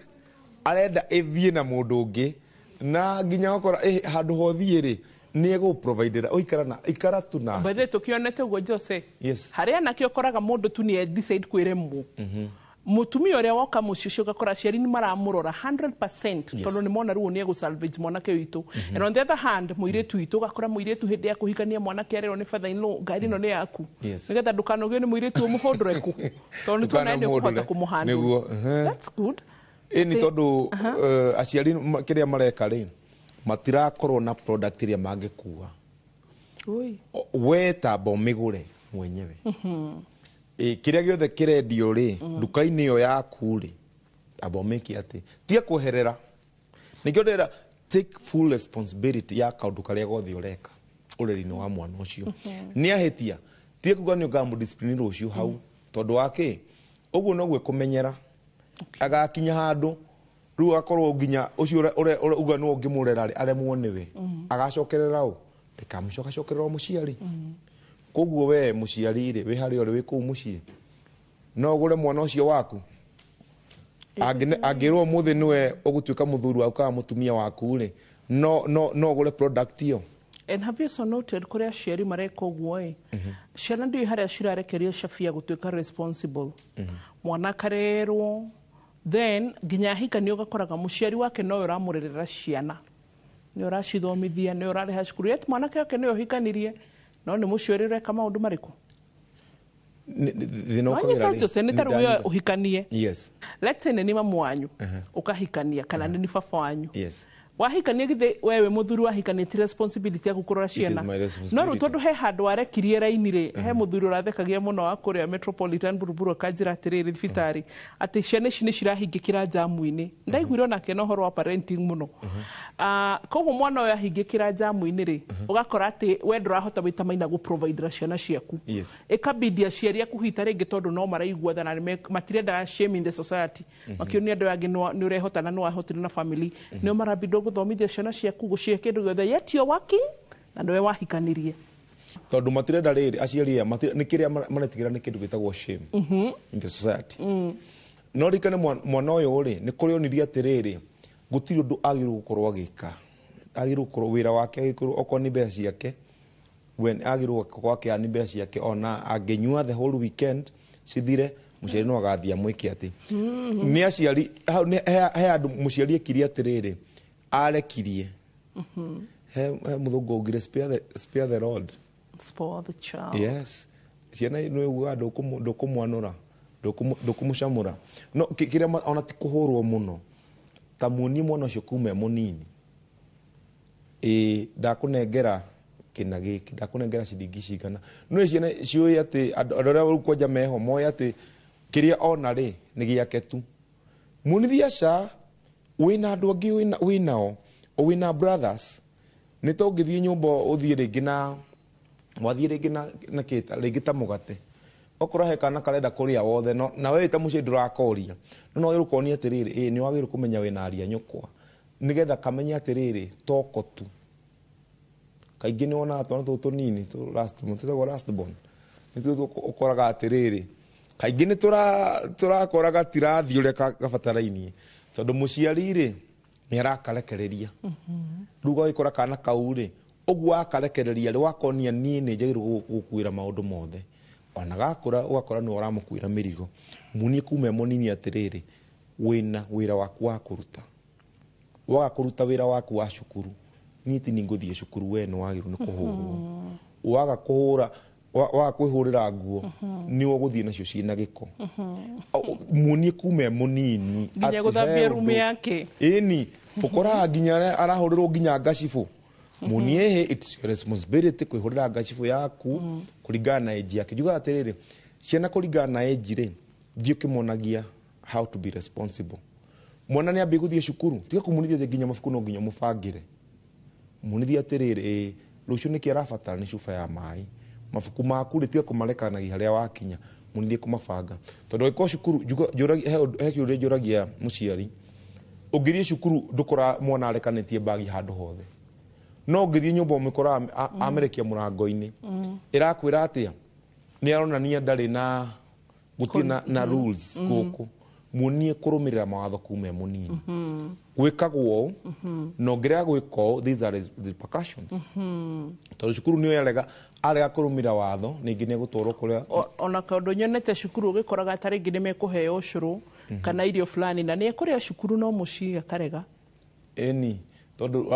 arenda ithie na mundu ungi na nginya gukora handu hothie ri ni ego provider ikara tu na bade tukionete ugo Jose haria nakio koraga mundu tu ni decide kwiremwo mutumia uria woka mucicio gakora ciari ni maramurora 100% tondu ni mona ruo ni ego salvage mwanake witu and on the other hand muiretu witu gakora muiretu hindi ya kuhikania mwanake arero ni father in law ngari no ni yaku nigetha ndukanogio ni muiretu umuhondreku tondu tunaende kuhota kumuhandle that's good ni tondu aciari kiria mareka ri matirakorwo na product iria mangikuwa we tamba migure mwenyewe kiria giothe kirendio ri nduka-ini iyo yaku ri tamba miki ati tia kuherera nikio ndira take full responsibility ya kaundu karia gothe ureka ureri-ini wa mwana ucio ni ahitia tia kuga ni ngamu discipline rucio hau tondu wake uguo no gwe kumenyera agakinya handu ru akorwo nginya ucio uga no ngimurera ri aremwo niwe agacokerera u ndikamucoka cokerera muciari koguo we muciari ri we hari ori we ku mucie no gure mwana ucio waku agirwo muthi niwe ugutuika muthuri waku ka mutumia waku ri no gure product iyo and have you so noted kuria ciari mareka uguo ciana ndio haria cirarekeria cafia gutuika responsible mwana karerwo then ginya hika ni ugakoraga muciari wake no uramurerera ciana ni uracithomithia ni urareha cukuru yet mwanake wake ni uhikanirie no ni muciari reka maundu mariku nitaruyo uhikanie let's say ni mamu wanyu ukahikania kana ni baba wanyu wahikania githe wewe muthuri wahikania ti responsibility ya gukurora ciana no ru tondu he handu arekirie raini ri he muthuri urathekagia muno wa kuria metropolitan buruburu kanjira atiriri thibitari ati ciana ici ni cirahingikira jamu-ini ndaiguire nake no horo wa parenting muno koguo mwana uyu ahingikira jamu-ini ri ugakora ati we ndurahota wita maina gu provide ciana ciaku ikabidi aciari aku hita ringi tondu no maraigua thana matirenda shame in the society makionia andu angi ni urehota na no ahotire na family no marabido guthomithia ciana ciaku gucie kindu giothe yet you working na ndoe wahikanirie tondu matirenda riri aciari ni kiria maretigira ni kindu gitagwo shame in the society no rikane mwana uyu ri ni kuri oniria atiriri gutiri undu agiru gukorwo agika agiru gukorwo wira wake agiru oko ni mbeca ciake when agiru gwake ani mbeca ciake ona angenyua the whole weekend cithire muciari no agathia mwiki ati ni aciari he andu muciari ekiria atiriri arekirie he muthungu ugire spare the rod spoil the child yes ciana no uga ndukumwanura ndukumucamura no kiria ona ti kuhurwo muno ta muni mwana ucio kume munini ndakunengera kina giki ndakunengera ciringi cigana no ciana cioi ati andu aria kwanja meho moya ati kiria ona ri ni giake tu munithia sha wina andu angi winao o wina brothers ni to ngithie nyumba uthie ringi na wathie ringi na kita ringi ta mugate okora he kana karenda kuria wothe no na wewe ta mucie ndurakoria no wiru koni atiriri ni wagiru kumenya wina aria nyukwa nigetha kamenya atiriri toko tu kaingi ni ona twana tunini tu last born ni ukoraga atiriri kaingi ni turakoraga tirathi uria gabataraini tondu muciari ri ni arakalekereria ruga ikora kana kauri uguo akalekereria ri wakonia nie ni njagiru gukuira maundu mothe ona gakura ugakora ni uramukuira mirigo munie kume munini atiriri wina wira waku wa kuruta wagakuruta wira waku wa cukuru niti ninguthie cukuru we no wagiru ni kuhurwo waga kuhura wa kwihurira nguo ni uguthie nacio ciina giko munie kume munini nginya guthambia room yake ini ukora nginya arahurirwo nginya ngacifu munie he it's your responsibility kwihurira ngacifu yaku kuringana na age yake juga atiriri ciana kuringana na age ri thio kimonagia how to be responsible mwana ni ambi guthie cukuru tiga kumunithia nginya mafuku no nginya mufangire munithia atiriri rucio niki arabatara ni cuba ya mai mafuku maku ri tiga kumarekanagia haria wakinya munithie kumabanga tondu iko cukuru he kiuria njuragia muciari ungirie cukuru ndukora mwana arekanitie bagi handu hothe no ngithie nyumba umikora amerekia murango-ini irakwira atia ni aronania ndari na gutina na rules guku munie kurumirira mawatho kume munini gwikagwo no ngiria gwiko these are repercussions tondu cukuru ni arega kurumira watho ningi ni gutwarwo kuria ona kaundu nyonete cukuru ugikoraga atari ngi ni mekuheo ucuru kana irio fulani na ni kuria cukuru no muci akarega eni tondu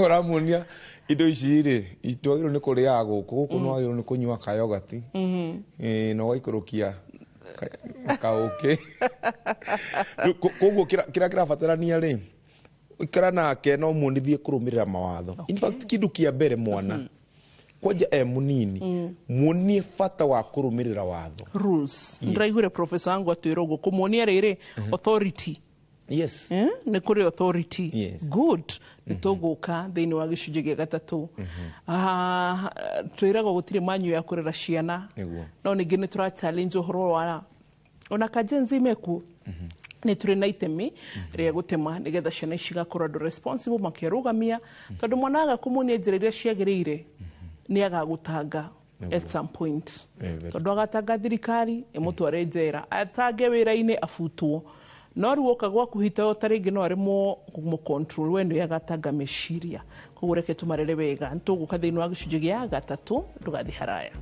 ramunia indo ici ri itwagirwo ni kuria guku no wagirwo ni kunywa kayogati no waikurukia kauke koguo kira batarania ri ikara nake no munithie kurumirira mawatho in fact kindu kia mbere mwana kwanja munini munie bata wa kurumirira watho rules ndaigure professor wangu atwira uguo kumuonia riri authority yes ni kuri authority good nituguka thiini wa gicunji gia gatatu twiraga gutire manyu ya kurera ciana no ningi ni tura challenge uhoro wa ona kajenzi meku ni turi na itemi ria gutema nigetha ciana cigakorwo andu responsible makirugamia tondu mwana agakumunia njira iria ciagirire ni agagutanga at some point tondu agatanga thirikari imutware njera atange wira-ini afutwo no ruoka gwa kuhita otaringi no arimo mu control wendo yagatanga meciria koguo reke tumarere wega ntuguka thiini wa gicunji gia gatatu ndugathi haraya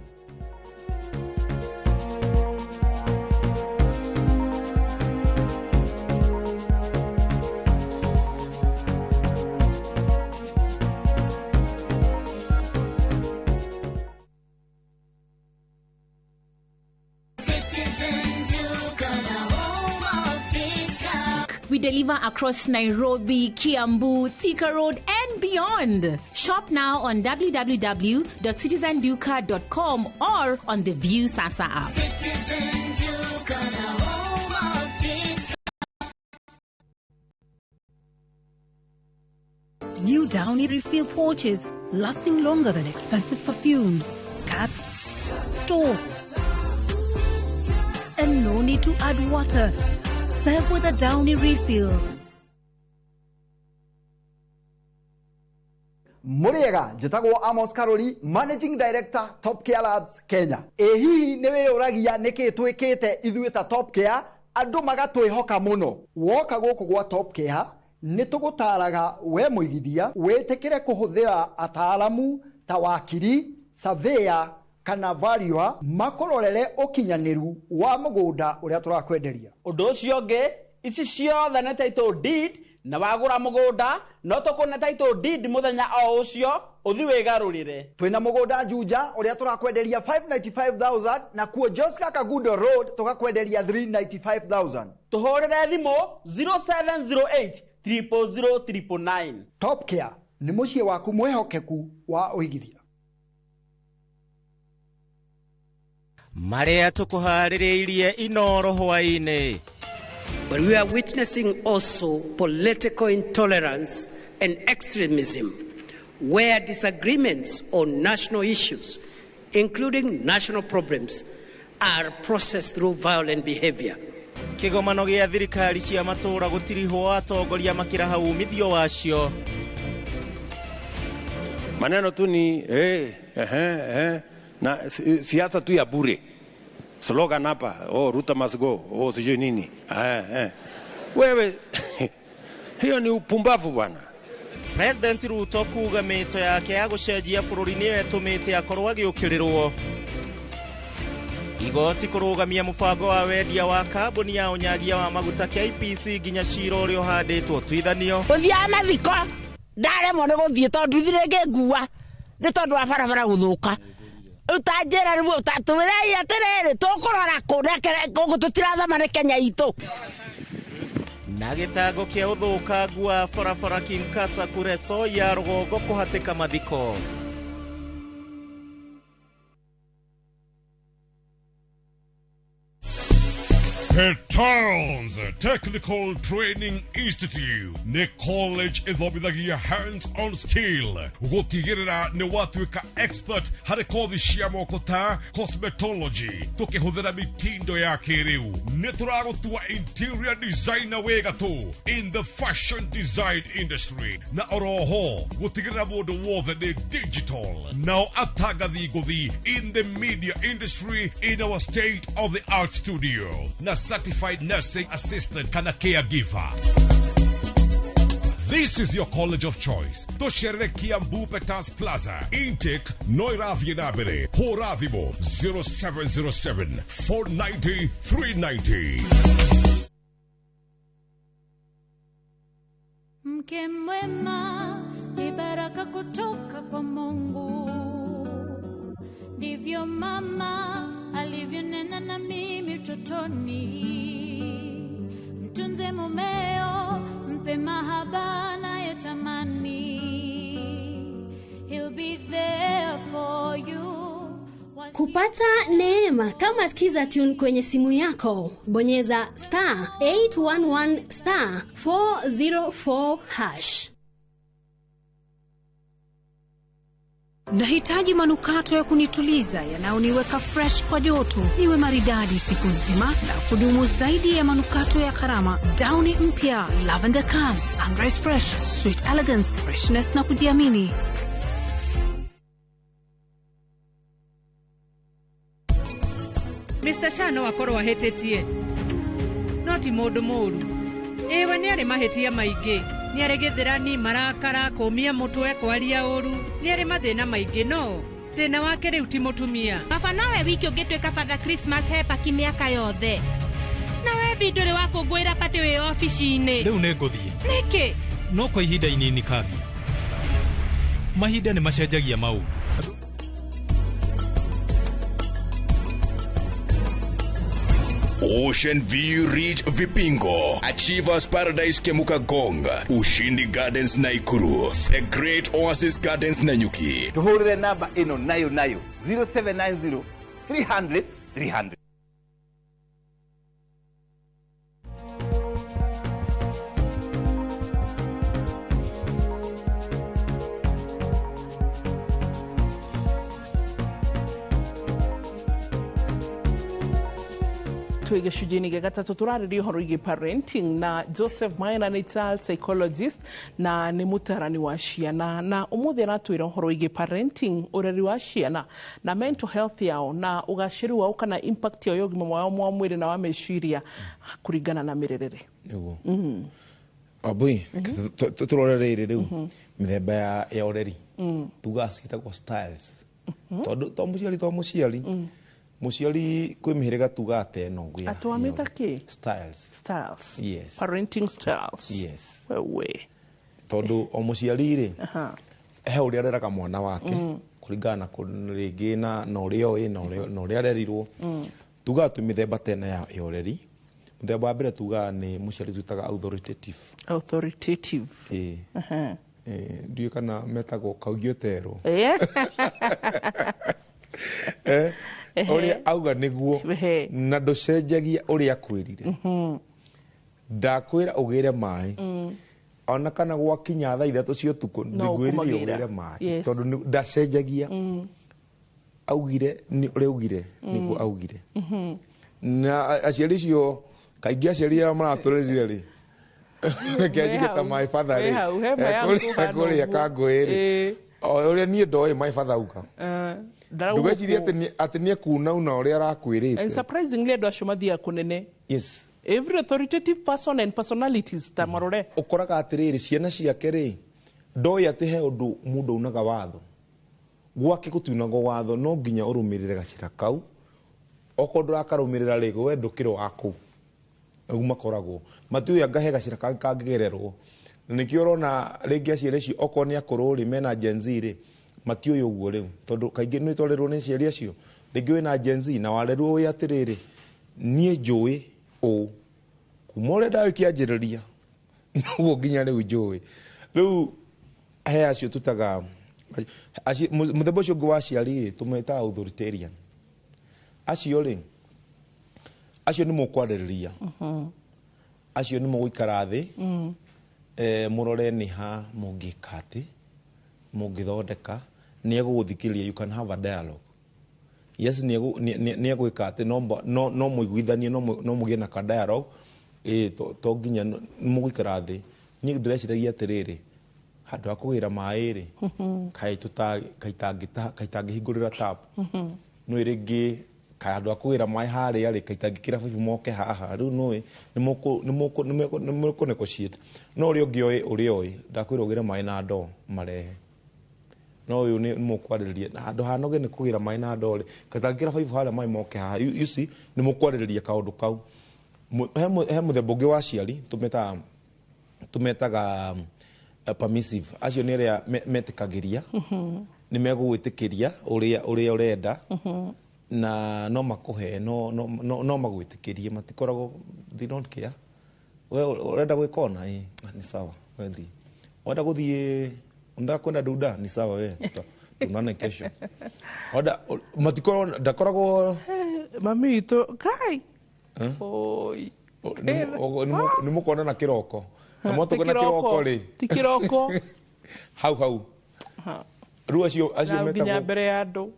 We deliver across Nairobi, Kiambu, Thika Road, and beyond. Shop now on www.citizenduka.com or on the View Sasa app. Citizen Duka, the home of discount. New Downy refill pouches, lasting longer than expensive perfumes. Cap, store, and no need to add water. Serve with a Downy refill. Mwega, njitagwo Amos Karoli, Managing Director, Top Care Labs, Kenya. Hihi niwe uragia niki twikite ithuĩ ta Top Care, andu magatwihoka muno. Woka guku gwa Top Care, nitugutaraga we muigithia, witikire kuhuthira ataalamu ta wakiri, surveyor, kana valuer makororere ukinyaniru wa mugunda uria turakwenderia. Undu ucio ngi ici ciothe na title deed na wagura mugunda no tukuna title deed muthenya o ucio uthi wigarurire. Twina mugunda Juja uria turakwenderia 595,000 na kuo Joska Kagudo Road tukakwenderia 395,000. Tuhorere thimu 0708 000 Top Care ni mucie waku mwehokeku wa uigithia. Maria tukuhaririirie Inoro hwaini But we are witnessing also political intolerance and extremism, where disagreements on national issues, including national problems, are processed through violent behavior. Kigomano gĩa thirikari cia matũũra gũtiriho atongoria makĩraha umithio wacio. Maneno tu ni na siasa tu ya bure. Slogan hapa, Ruto must go, sijui nini. Wewe hiyo ni upumbavu bwana. President Ruto kuga mĩto yake ya gũcenjia bũrũri nĩyo ĩtũmĩte akorwo agĩũkĩrĩrwo. Igoti kũrũgamia mũbango wa wendia wa kambuni ya ũnyagia wa maguta KPC nginya cira ũrĩa ũhandĩtwo tuithanio. Gũthiaga mathiko ndaremwo nĩ gũthiĩ tondũ ithire ngĩngua nĩ tondũ wa barabara gũthũka. Utanjĩra rĩmwe ũtatũmĩrei atĩrĩrĩ tũkũrora kũndũ tũtirathama nĩ Kenya itũ. Na gĩtango kĩa ũthũkangu wa barabara Kinkasa Kureso ya rũgongo kũhatĩka mathiko. Parental Technical Training Institute ne college ithomithagia hands-on skill gutigirira ni watuika expert harĩ kothi cia moko ta cosmetology tukihũthĩra mitindo ya kĩrĩu nĩ tũragũtua interior designer wega tu in the fashion design industry na oroho gutigirira mũndũ wothe ni digital now atagathi ngũthi in the media industry in our state of the art studio na certified nursing assistant kana caregiver. This is your college of choice. Toshere Kiambu Peters Plaza. Intake Noirathi Nabere. Horathimo 0707 490 390. Mke mwema ni baraka kutoka kwa Mungu. Ndivyo mama alivyonena na mimi utotoni. Mtunze mumeo, mpe mahaba anayotamani. He'll be there for you. Kupata neema kama skiza tune kwenye simu yako, bonyeza *811*404#. Nahitaji manukato ya kunituliza yanayoniweka fresh kwa joto, niwe maridadi siku nzima na kudumu zaidi ya manukato ya gharama. Downy mpya, Lavender Calm, Sunrise Fresh, Sweet Elegance, freshness na kujiamini. Mr. Shano wakoro wahetetie. Noti modu moru. Ewa ni ale mahetia maige. Ni aregethera ni marakara komia mutwe kwaria oru. Ni ale mathina maige no. Thina wake riu ti mutumia. Baba nawe wiki ugitweka Father Christmas hepa kimiaka yothe. Na we vidore wako gwira pate we office-ini. Riu ne nguthie. Niki? No kwa ihinda inini kathia. Mahinda ni macenjagia maundu. Ocean View Ridge Vipingo, Achievers Paradise Kemuka Gonga, Ushindi Gardens Naikuru, The Great Oasis Gardens Nanyuki. Tuhurire namba ino nayo 0790 300 300. Twege shujini gatatu turariri horo igi parenting na Joseph Maina ni child psychologist na ni mutarani wa ciana na umuthi aratwira horo igi parenting ureri wa ciana na mental health yao na ugashiru wao kana impact ya ũgima wao wa mwĩrĩ na wa meciria kuringana na mirerere. Niguo. Abui turorere riu mithemba ya ureri. Tugacita kwa styles. To muciari Muciari kwĩ mĩhĩrĩga tugate no ngũya. Atwamĩta kĩ? Styles. Yes. Parenting styles. Yes. Wewe. Tondũ o mũciari rĩ he ũrĩa areraga mwana wake kũringana rĩngĩ na ũrĩa oĩ na ũrĩa arerirwo. Tugaga twĩ mĩthemba tena ya ũreri. Mũthemba wa mbere tugaga nĩ mũciari twĩtaga authoritative. Authoritative. Ndiũĩ kana metagwo kaugiotero. Oria auga niguo na nducenjagia uria akwirire. ndakwĩra ũgĩre maĩ ona kana gwakinya thaa 3 cia ũtukũ ndigwĩrire ũgĩre maĩ tondũ ndacenjagia augire ũrĩa augire nĩguo augire na aciari icio kaingĩ aciari arĩa maratũrĩrire rĩ kĩanjire ta maĩ batha rĩ kũrĩa kangũĩ rĩ ũrĩa niĩ ndoĩ maĩ batha uka ndugecirie atĩ nĩ ekunauna ũrĩa arakwĩrĩte. And surprisingly andũ acio mathiaga kũnene. Yes. Every authoritative person and personalities ta marore. Ũkoraga atĩrĩrĩ ciana ciake rĩ ndoĩ atĩ he ũndũ mũndũ aunaga watho gwake gũtiunagwo watho no nginya ũrũmĩrĩre gacĩra kau okorwo ndũrakarũmĩrĩra rĩ we ndũkĩrĩ wa kũu ũguo makoragwo matiũĩ angahe gacĩra kangĩgererwo na nĩkĩo ũrona rĩngĩ aciari acio okorwo nĩ akũrũ rĩ mena Gen Z rĩ matiũĩ ũguo rĩu tondũ kaingĩ nĩ twarerwo nĩ aciari acio rĩngĩ wĩna Gen Z na warerwo ũĩ atĩrĩrĩ niĩ njũĩ ũũ kuma ũrĩa ndawe kĩanjĩrĩria noguo nginya rĩu njũĩ rĩu he acio tutaga mũthemba ũcio ũngĩ wa aciari tũmetaga authoritarian acio rĩ acio nĩ mũkwarĩrĩria acio nĩ mũgũikara thĩ mũrore nĩ ha mũngĩka atĩ mũngĩthondeka nĩ egũgũthikĩrĩria you can have a dialogue yes nĩ egwĩka atĩ no mũiguithanie no mũgĩe na ka dialogue to nginya mũgũikara thĩ niĩ ndĩreciragia atĩrĩrĩ handũ ha kũgĩra maĩ rĩ kaitangĩhingũrĩra tap no rĩngĩ handũ ha kũgĩra maĩ harĩa rĩ kaitangĩkĩra bibu moke haha rĩu nũĩ nĩ mũkũnegotiate no ũrĩa ũngĩ ũrĩa ndakwĩra ũgĩre maĩ na ndoo marehe no ũyũ nĩ mũkwarĩrĩria handũ hanoge nĩ kũgĩra maĩ na ndoo rĩ kaitangĩkĩra bibu harĩa maĩ moke haha you see nĩ mũkwarĩrĩria kaũndũ kau he mũthemba ũngĩ wa aciari tũmetaga permissive acio nĩ arĩa metĩkagĩria nĩ megũgwĩtĩkĩria ũrĩa ũrenda na no makũhe no magwĩtĩkĩrie matikoragwo they don't care we ũrenda gwĩka ona nĩ sawa we thiĩ wenda gũthiĩ unataka kwenda duda ni sawa we tunane kesho matikoragwo ndakoragwo mami witũ kai oi nĩ mũkonana kĩroko na mwatũkona kĩroko rĩ ti kĩroko hau rĩu acio metagwo mbere ya andũ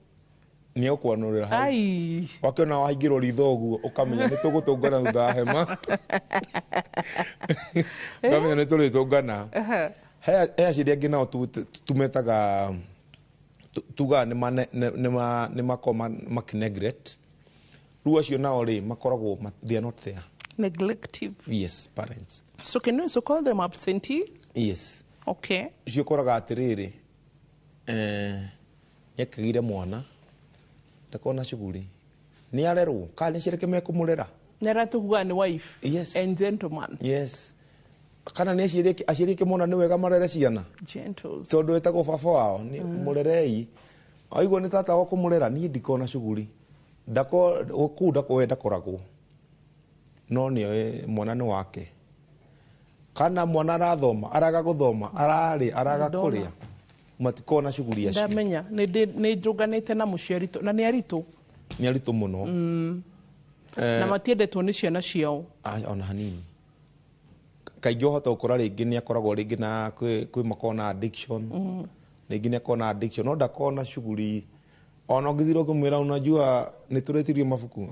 nĩ ũkwanũrĩra hau wakĩona wahingĩrwo ritho ũguo ũkamenya nĩ tũgũtũngana thutha wa hema ũkamenya nĩ tũrĩtũngana he aciari angĩ nao tumetaga tuga nĩ makorwo makineglect rĩu acio nao rĩ makoragwo they are not there neglective yes parents so can you also call them absentee yes okay cio koraga atĩrĩrĩ nĩakĩgire mwana ndakona shughuli nĩ arerwo kana nĩ cireke mekũmũrera nĩ aratũguga nĩ wife yes and gentleman yes kana nĩ aciari kĩmona nĩ wega marere ciana gentles tondũ wetagwo baba wao nĩ mũrerei aigua nĩ tata wa kũmũrera niĩ ndikona shughuli kuu ndakoragwo no nĩ mwana nĩ wake kana mwana arathoma araga gũthoma araga kũrĩa matikona shughuli acio ndamenya nĩ njũnganĩte na mũciari na nĩ aritũ mũno na matiendetwo nĩ ciana ciao ona hanini kaingĩ ũhota gũkora rĩngĩ nĩ akoragwo rĩngĩ na kwĩ makorwo na addiction rĩngĩ nĩ akorwo na addiction no ndakorwo na shughuli ona ũngĩthira ũkĩmwĩra unajua nĩ tũretirio mabuku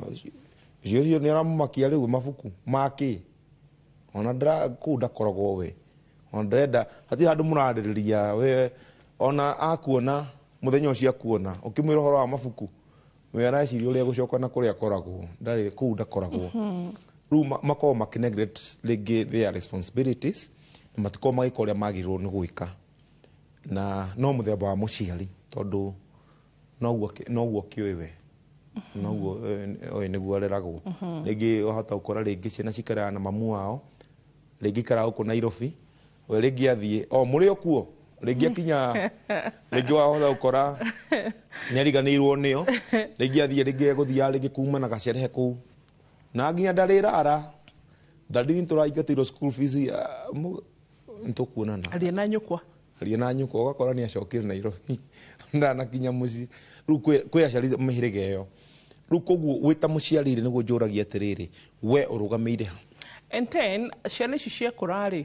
ũcio nĩ aramũmakia rĩu mabuku makĩ ona kũu ndakoragwo we ona ndĩrenda hatirĩ handũ mũrarĩrĩria we ona akuona mũthenya ũcio akuona ũkĩmwĩra ũhoro wa mabuku we areciria ũrĩa gũcoka na kũrĩa akoragwo ndarĩ kũu ndakoragwo rĩu makorwo makineglect rĩngĩ their responsibilities na matikorwo magĩka ũrĩa magĩrĩirwo nĩ gwĩka na no mũthemba wa mũciari tondũ noguo kĩũĩ we noguo oĩ nĩguo areragwo rĩngĩ wahota gũkora rĩngĩ ciana cikaraga na mamu wao rĩngĩ ikaraga gũkũ Nairobi we rĩngĩ athiĩ mũrĩ o kuo rĩngĩ akinya rĩngĩ wahota gũkora nĩ ariganĩirwo nĩo rĩngĩ athiĩ rĩngĩ egũthiaga rĩngĩ kuma na gacerehe kũu na nginya ndarĩrara ndarĩ tũraingatĩirwo school fees nĩtũkuonana aria na nyũkwa ũgakora nĩ acokire Nairobi ndanakinya mũciĩ rĩu kwĩ aciari mĩhĩrĩga ĩyo rĩu koguo wĩta mũciari nĩguo njũragia atĩrĩrĩ we ũrũgamĩire ha And then ciana ici cia kũrarĩ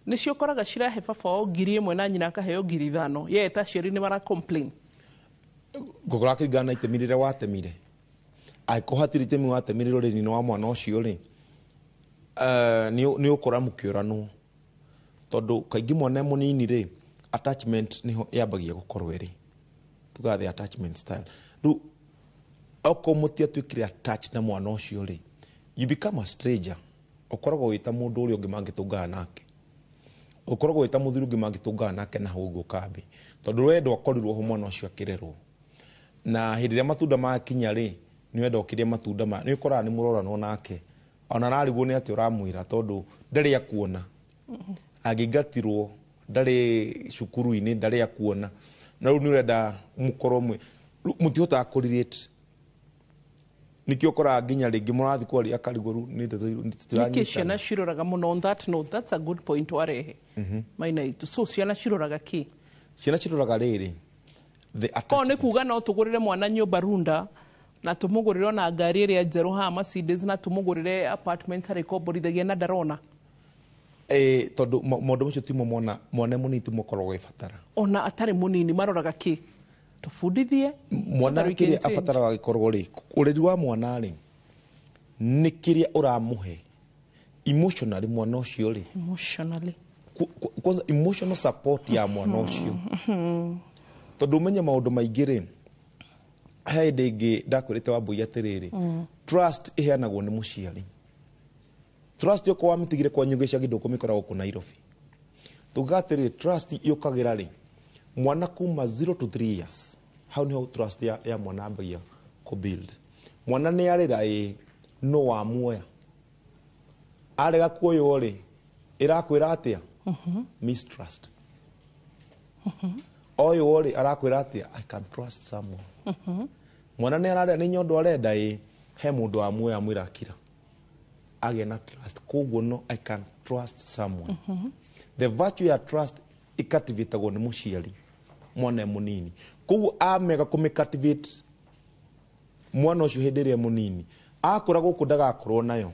nĩ cio koraga cirahe baba wao 1,000 na nyina akaheo 5,000 ye ta ciari nĩ mara complain ngũkora kĩringana na itemi rĩrĩa watemire angĩkorwo hatirĩ itemi watemire rũrĩrĩ-inĩ wa mwana ũcio rĩ nĩ ũkora mũkĩũranwo tondũ kaingĩ mwana mũnini rĩ attachment nĩho yambagia gũkorwo ĩrĩ tuga the attachment style rĩu okorwo mũtiatuĩkire attached na mwana ũcio rĩ you become a stranger ukoragwo wita mundu uri ungi mangitungana nake ukoragwo wita muthuri ungi mangitungana nake na hau gukambi tondu wendo akorirwo ho mwana ucio akirerwo na hindi ria matunda makinya ri ni wendo ukiria matunda ma ni ukora ni murorano nake ona narigwo ni ati uramwira tondu ndari akuona agigatirwo ndari cukuru-ini ndari akuona na riu ni urenda mukorwo mutihota kurelate nikio kora nginya ringi murathi kwaria kariguru ni niki ciana ciroraga muno on that note. That's a good point warehe maina itu. So ciana ciroraga ki? Ciana ciroraga riri the attachment. Ni kuga no tugurire mwana nyumba runda na tumugurire na ngari iria njeru ha Mercedes na tumugurire apartment hari koborithagia na ndarona tondu maundu macio timo mwana munini tumukoragwo ibatara ona atari munini maroraga ki tufundithie mwana kiria abataraga gikorwo ri ureri wa mwana ri ni kiria uramuhe emotionally mwana ucio ri emotionally kwanza emotional support ya mwana ucio tondu menye maundu maingi ri he ndingi ndakwirite wa mbui atiriri trust iheanagwo ni muciari trust yoko wa mitigire kwa nyungu cia githoko mikoragwo ku Nairobi tugatiri trust yokagira ri mwana kuma 0 to 3 years how ni trust ya mwana ambagia ku build mwana ni arira no wa muoya arega kuoyo ri irakwira atia mistrust oyo ri arakwira atia I can trust someone mwana ni ararira ni nyondo arenda he mundu wa muoya mwirakira agena trust koguo no I can trust someone the virtue ya trust ikativitagwo ni muciari mwana munini koguo amega kumikativate mwana ucio hindi ria munini akura guku ndagakorwo nayo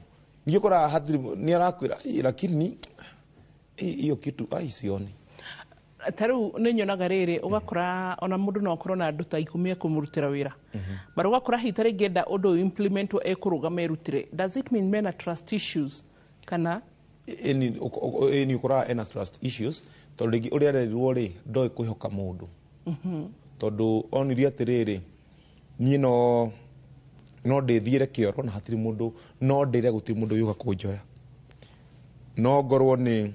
ngikora hathiri ni arakwira lakini iyo kitu aisioni taru ni nyonaga riri ugakora ona mundu no akorwo na andu ta 10 kumurutira wira bari ugakora hitari ngenda undu implement ekurugama erutire. Does it mean men are trust issues kana any ukora ena trust issues tondu ringi uria arerirwo ri ndoi kwihoka mundu tondu onirie atiriri ni no ndithiire kioro na hatiri mundu no ndire gutiri mundu yuka kunjoya no ngorwo ni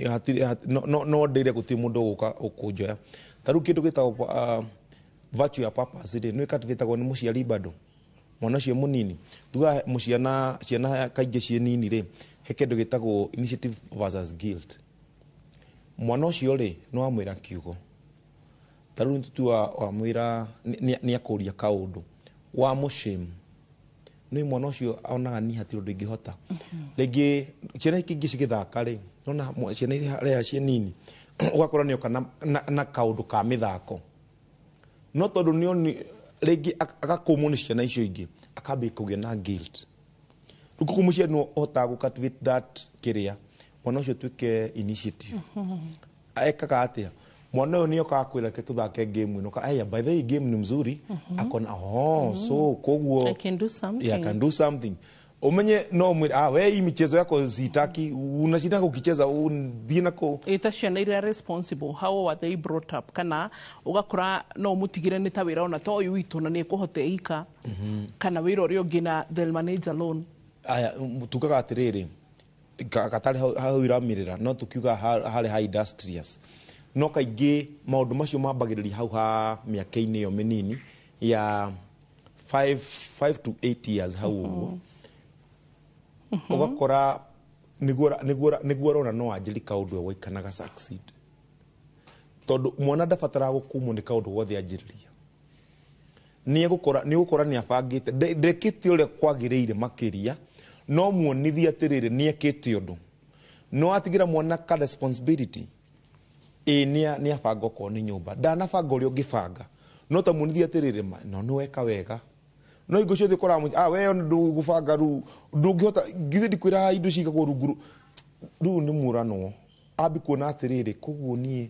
hatiri no ndire gutiri mundu guka kunjoya taru kindu gitagwo virtue ya purpose ri ni kativitagwo ni muciari bado mwana cio munini tuga muciana ciana kaingi cie nini ri he kindu gitagwo initiative versus guilt mwana ucio ri no amwira kiugo taru tutua wa mwira ni akuria kaundu wa mushim ni mwana ucio onaga ni hatiro ndingihota rigi ciana ikingi cigithaka ri nona ciana iria cie nini ugakora ni okana na kaundu ka mithako no tondu ni oni rigi agakumwo ni ciana icio ingi akabe kugia na guilt rukuku muciari no ota gucultivate that kiria mwana ucio tuike initiative ekaga atia mwana uyu ni okakwira ke tuthake game ino ka aya by the way game ni mzuri akona so koguo I can do something. Yeah, I can do something umenye no mwira we hii michezo yako zitaki unashindanga ukicheza ndie nako ita ciana iria responsible how were they brought up kana ugakora no mutigire ni ta wira ona to uyu witu na ni kuhote ika kana wira urio ngina they'll manage alone aya tukaga atiriri katari hau iramirira no tukiuga hali high industrious no kaingi maundu macio mambagiriria hau ha miaka-ini iyo minini ya 5 to 8 years hau ugakora niguo rona no anjiri kaundu e waikanaga succeed tondu mwana ndabatara gukumwo ni kaundu gothe anjiriria ni gukora ni abangite ndekite uria kwagiriire makiria no muonithia atiriri ni ekite undu no atigira mwana ka responsibility ni abanga ko ni nyumba ndanabanga uria ungibanga no ta muonithia atiriri no ni weka wega no igo ciothe kora we ndugubanga ru ndungihota githe ndikwira indo cigagwo rungu ru ni murano abi kuona atiriri koguo nie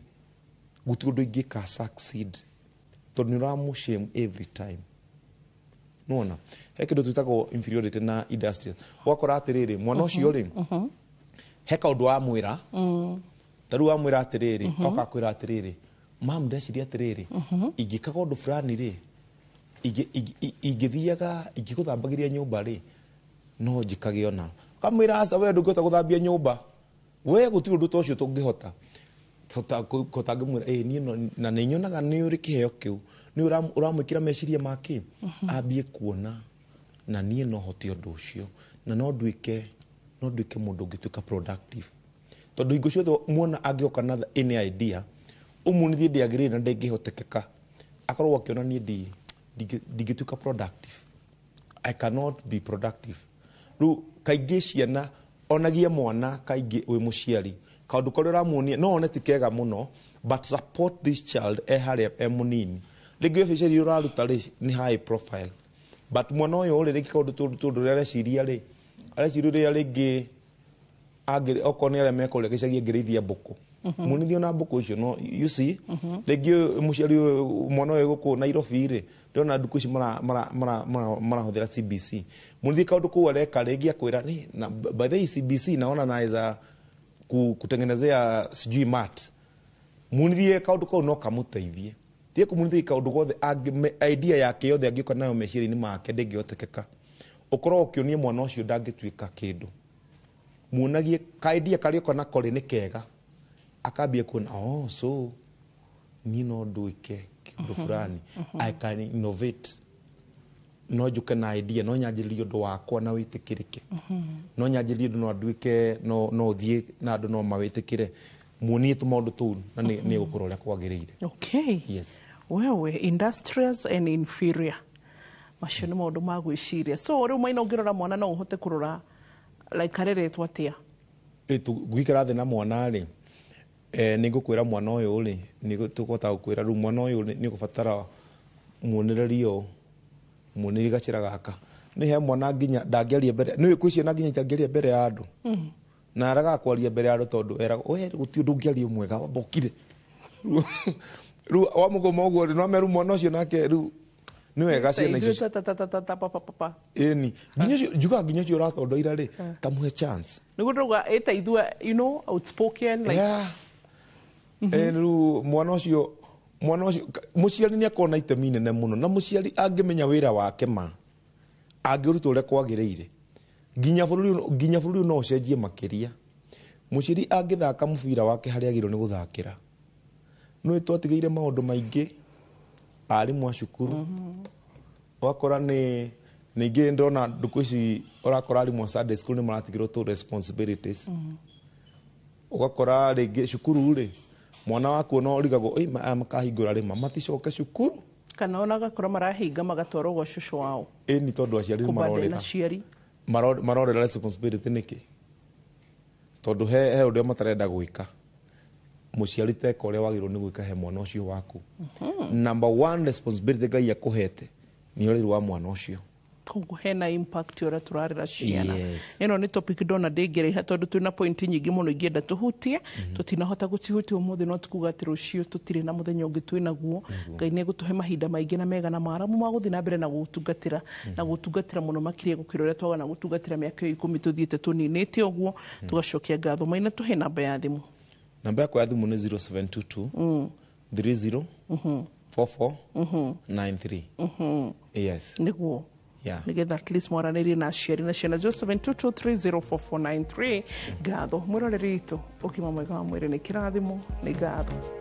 guti undu ingika succeed to ni ramu shame every time nona he kindu twitagwo inferiority na industries wakora atiriri mwana ucio ri he kaundu wa mwira taru wa mwira atiriri oka kwira atiriri mam ndeciria atiriri ingikaga undu fulani ri ingithiaga ingiguthambagiria nyumba ri no njikage ona kamwira asa we ndungihota guthambia nyumba we guti undu tocio tungihota kotangimwira ni na ni nyonaga ni uri kiheo kiu ni uramwikira meciria make ambie kuona na nie no hoti undu ucio na no nduike mundu ngituika productive tondu ingo ciothe muona angioka na any idea umunithie ndiagirire na ndingihotekeka akorwo akiona nie ndigituika productive. I cannot be productive. Ru kaingi ciana onagia mwana kaingi wi muciari kaundu kori ramuonia no one tikega muno but support this child haria munini rigi officially uraruta ri ni high profile but mwana uyu uri rigi kaundu tundu reciria ri areciria rigi agire okoni aria mekore gicagie ngirithia mbuku munithio na mbuku icio no you see rigi muciari mwana uyu guku Nairobi ri ndona nduku ici marahuthira CBC munithio kaundu ku areka rigi akwira ni by the CBC naona naweza kutengenezea sijui mat munithie kaundu kau no kamuteithie tie kumunithie kaundu gothe idea yake yothe angioka nayo meciria-ini make ndingihotekeka ukorwo ukionia mwana ucio ndangituika kindu muonagie ka idea karioka nako ri ni kega akambia kuona so ni no nduike kindu fulani I can innovate no njuke na idea no nyanjiririe undu wakwa na witikirike no nyanjiririe undu no nduike no thie na andu no mawitikire muonie tu maundu tu na ni gukura uria kwagirire. Okay, yes, wewe industrious and inferior macio ni maundu ma gwiciria so riu maina ungirora mwana no uhote kurora like areretwo atia gwikara thi na mwana ri ni ngukwira mwana uyu ri ni tukota gukwira ru mwana uyu ni gubatara muonirerio muniri gacira gaka ni he mwana nginya ndangeria mbere ni kwiciana na nginya ndangeria mbere ya andu na araga kwaria mbere ya andu tondu era we guti undu ngeria mwega bokire ru wa mugoma uguo no meru mwana ucio nake ru ni wega ciana icio papa ni nginya juga nginya cio ratondoira ri tamuhe chance nigu nduga eta ithua outspoken like ru mwana ucio muciari ni akona itemi nene muno na muciari angimenya wira wake angiruta uria kwagirire nginya bururi no ucenjie makiria muciari angithaka mubira wake haria agirwo ni guthakira no twatigeire maundu maingi arimu a cukuru wakora ni ningi ndona nduku ici urakora arimu a Sunday school ni maratigirwo to responsibilities ugakora ringi cukuru ri mwana waku no rigagwo makahingura rima maticoke cukuru kana ona gakora marahinga magatwarwo gwa cucu wao ni tondu aciari marorera responsibility niki tondu he undu matarenda gwika muciari teka uria wagirwo ni gwika he mwana ucio waku number 1 responsibility Ngai akuhete ni ureri wa mwana ucio koguo hena impact uria turarera ciana ino ni topic ndona ndingereiha tondu twina point nyingi muno ingienda tuhutie tutinahota gucihutia umuthi no tukuga ati rucio tutire na muthenya ungi twinaguo Ngai ni gutuhe mahinda maingi na mega na maramu ma guthi na mbere na gutungatira muno makiria gukira uria twaga na gutungatira miaka 10 tuthiete tuninite uguo tugacokia ngatho maina tuhe namba ya thimu. Namba yako ya thimu ni 0722 30 44 93 yes niguo nigetha at least mwaranirie na aciari na ciana 0722304493 ngatho mwiroreri itu Ũgima Mwega wa mwiri ni kirathimo ni ngatho.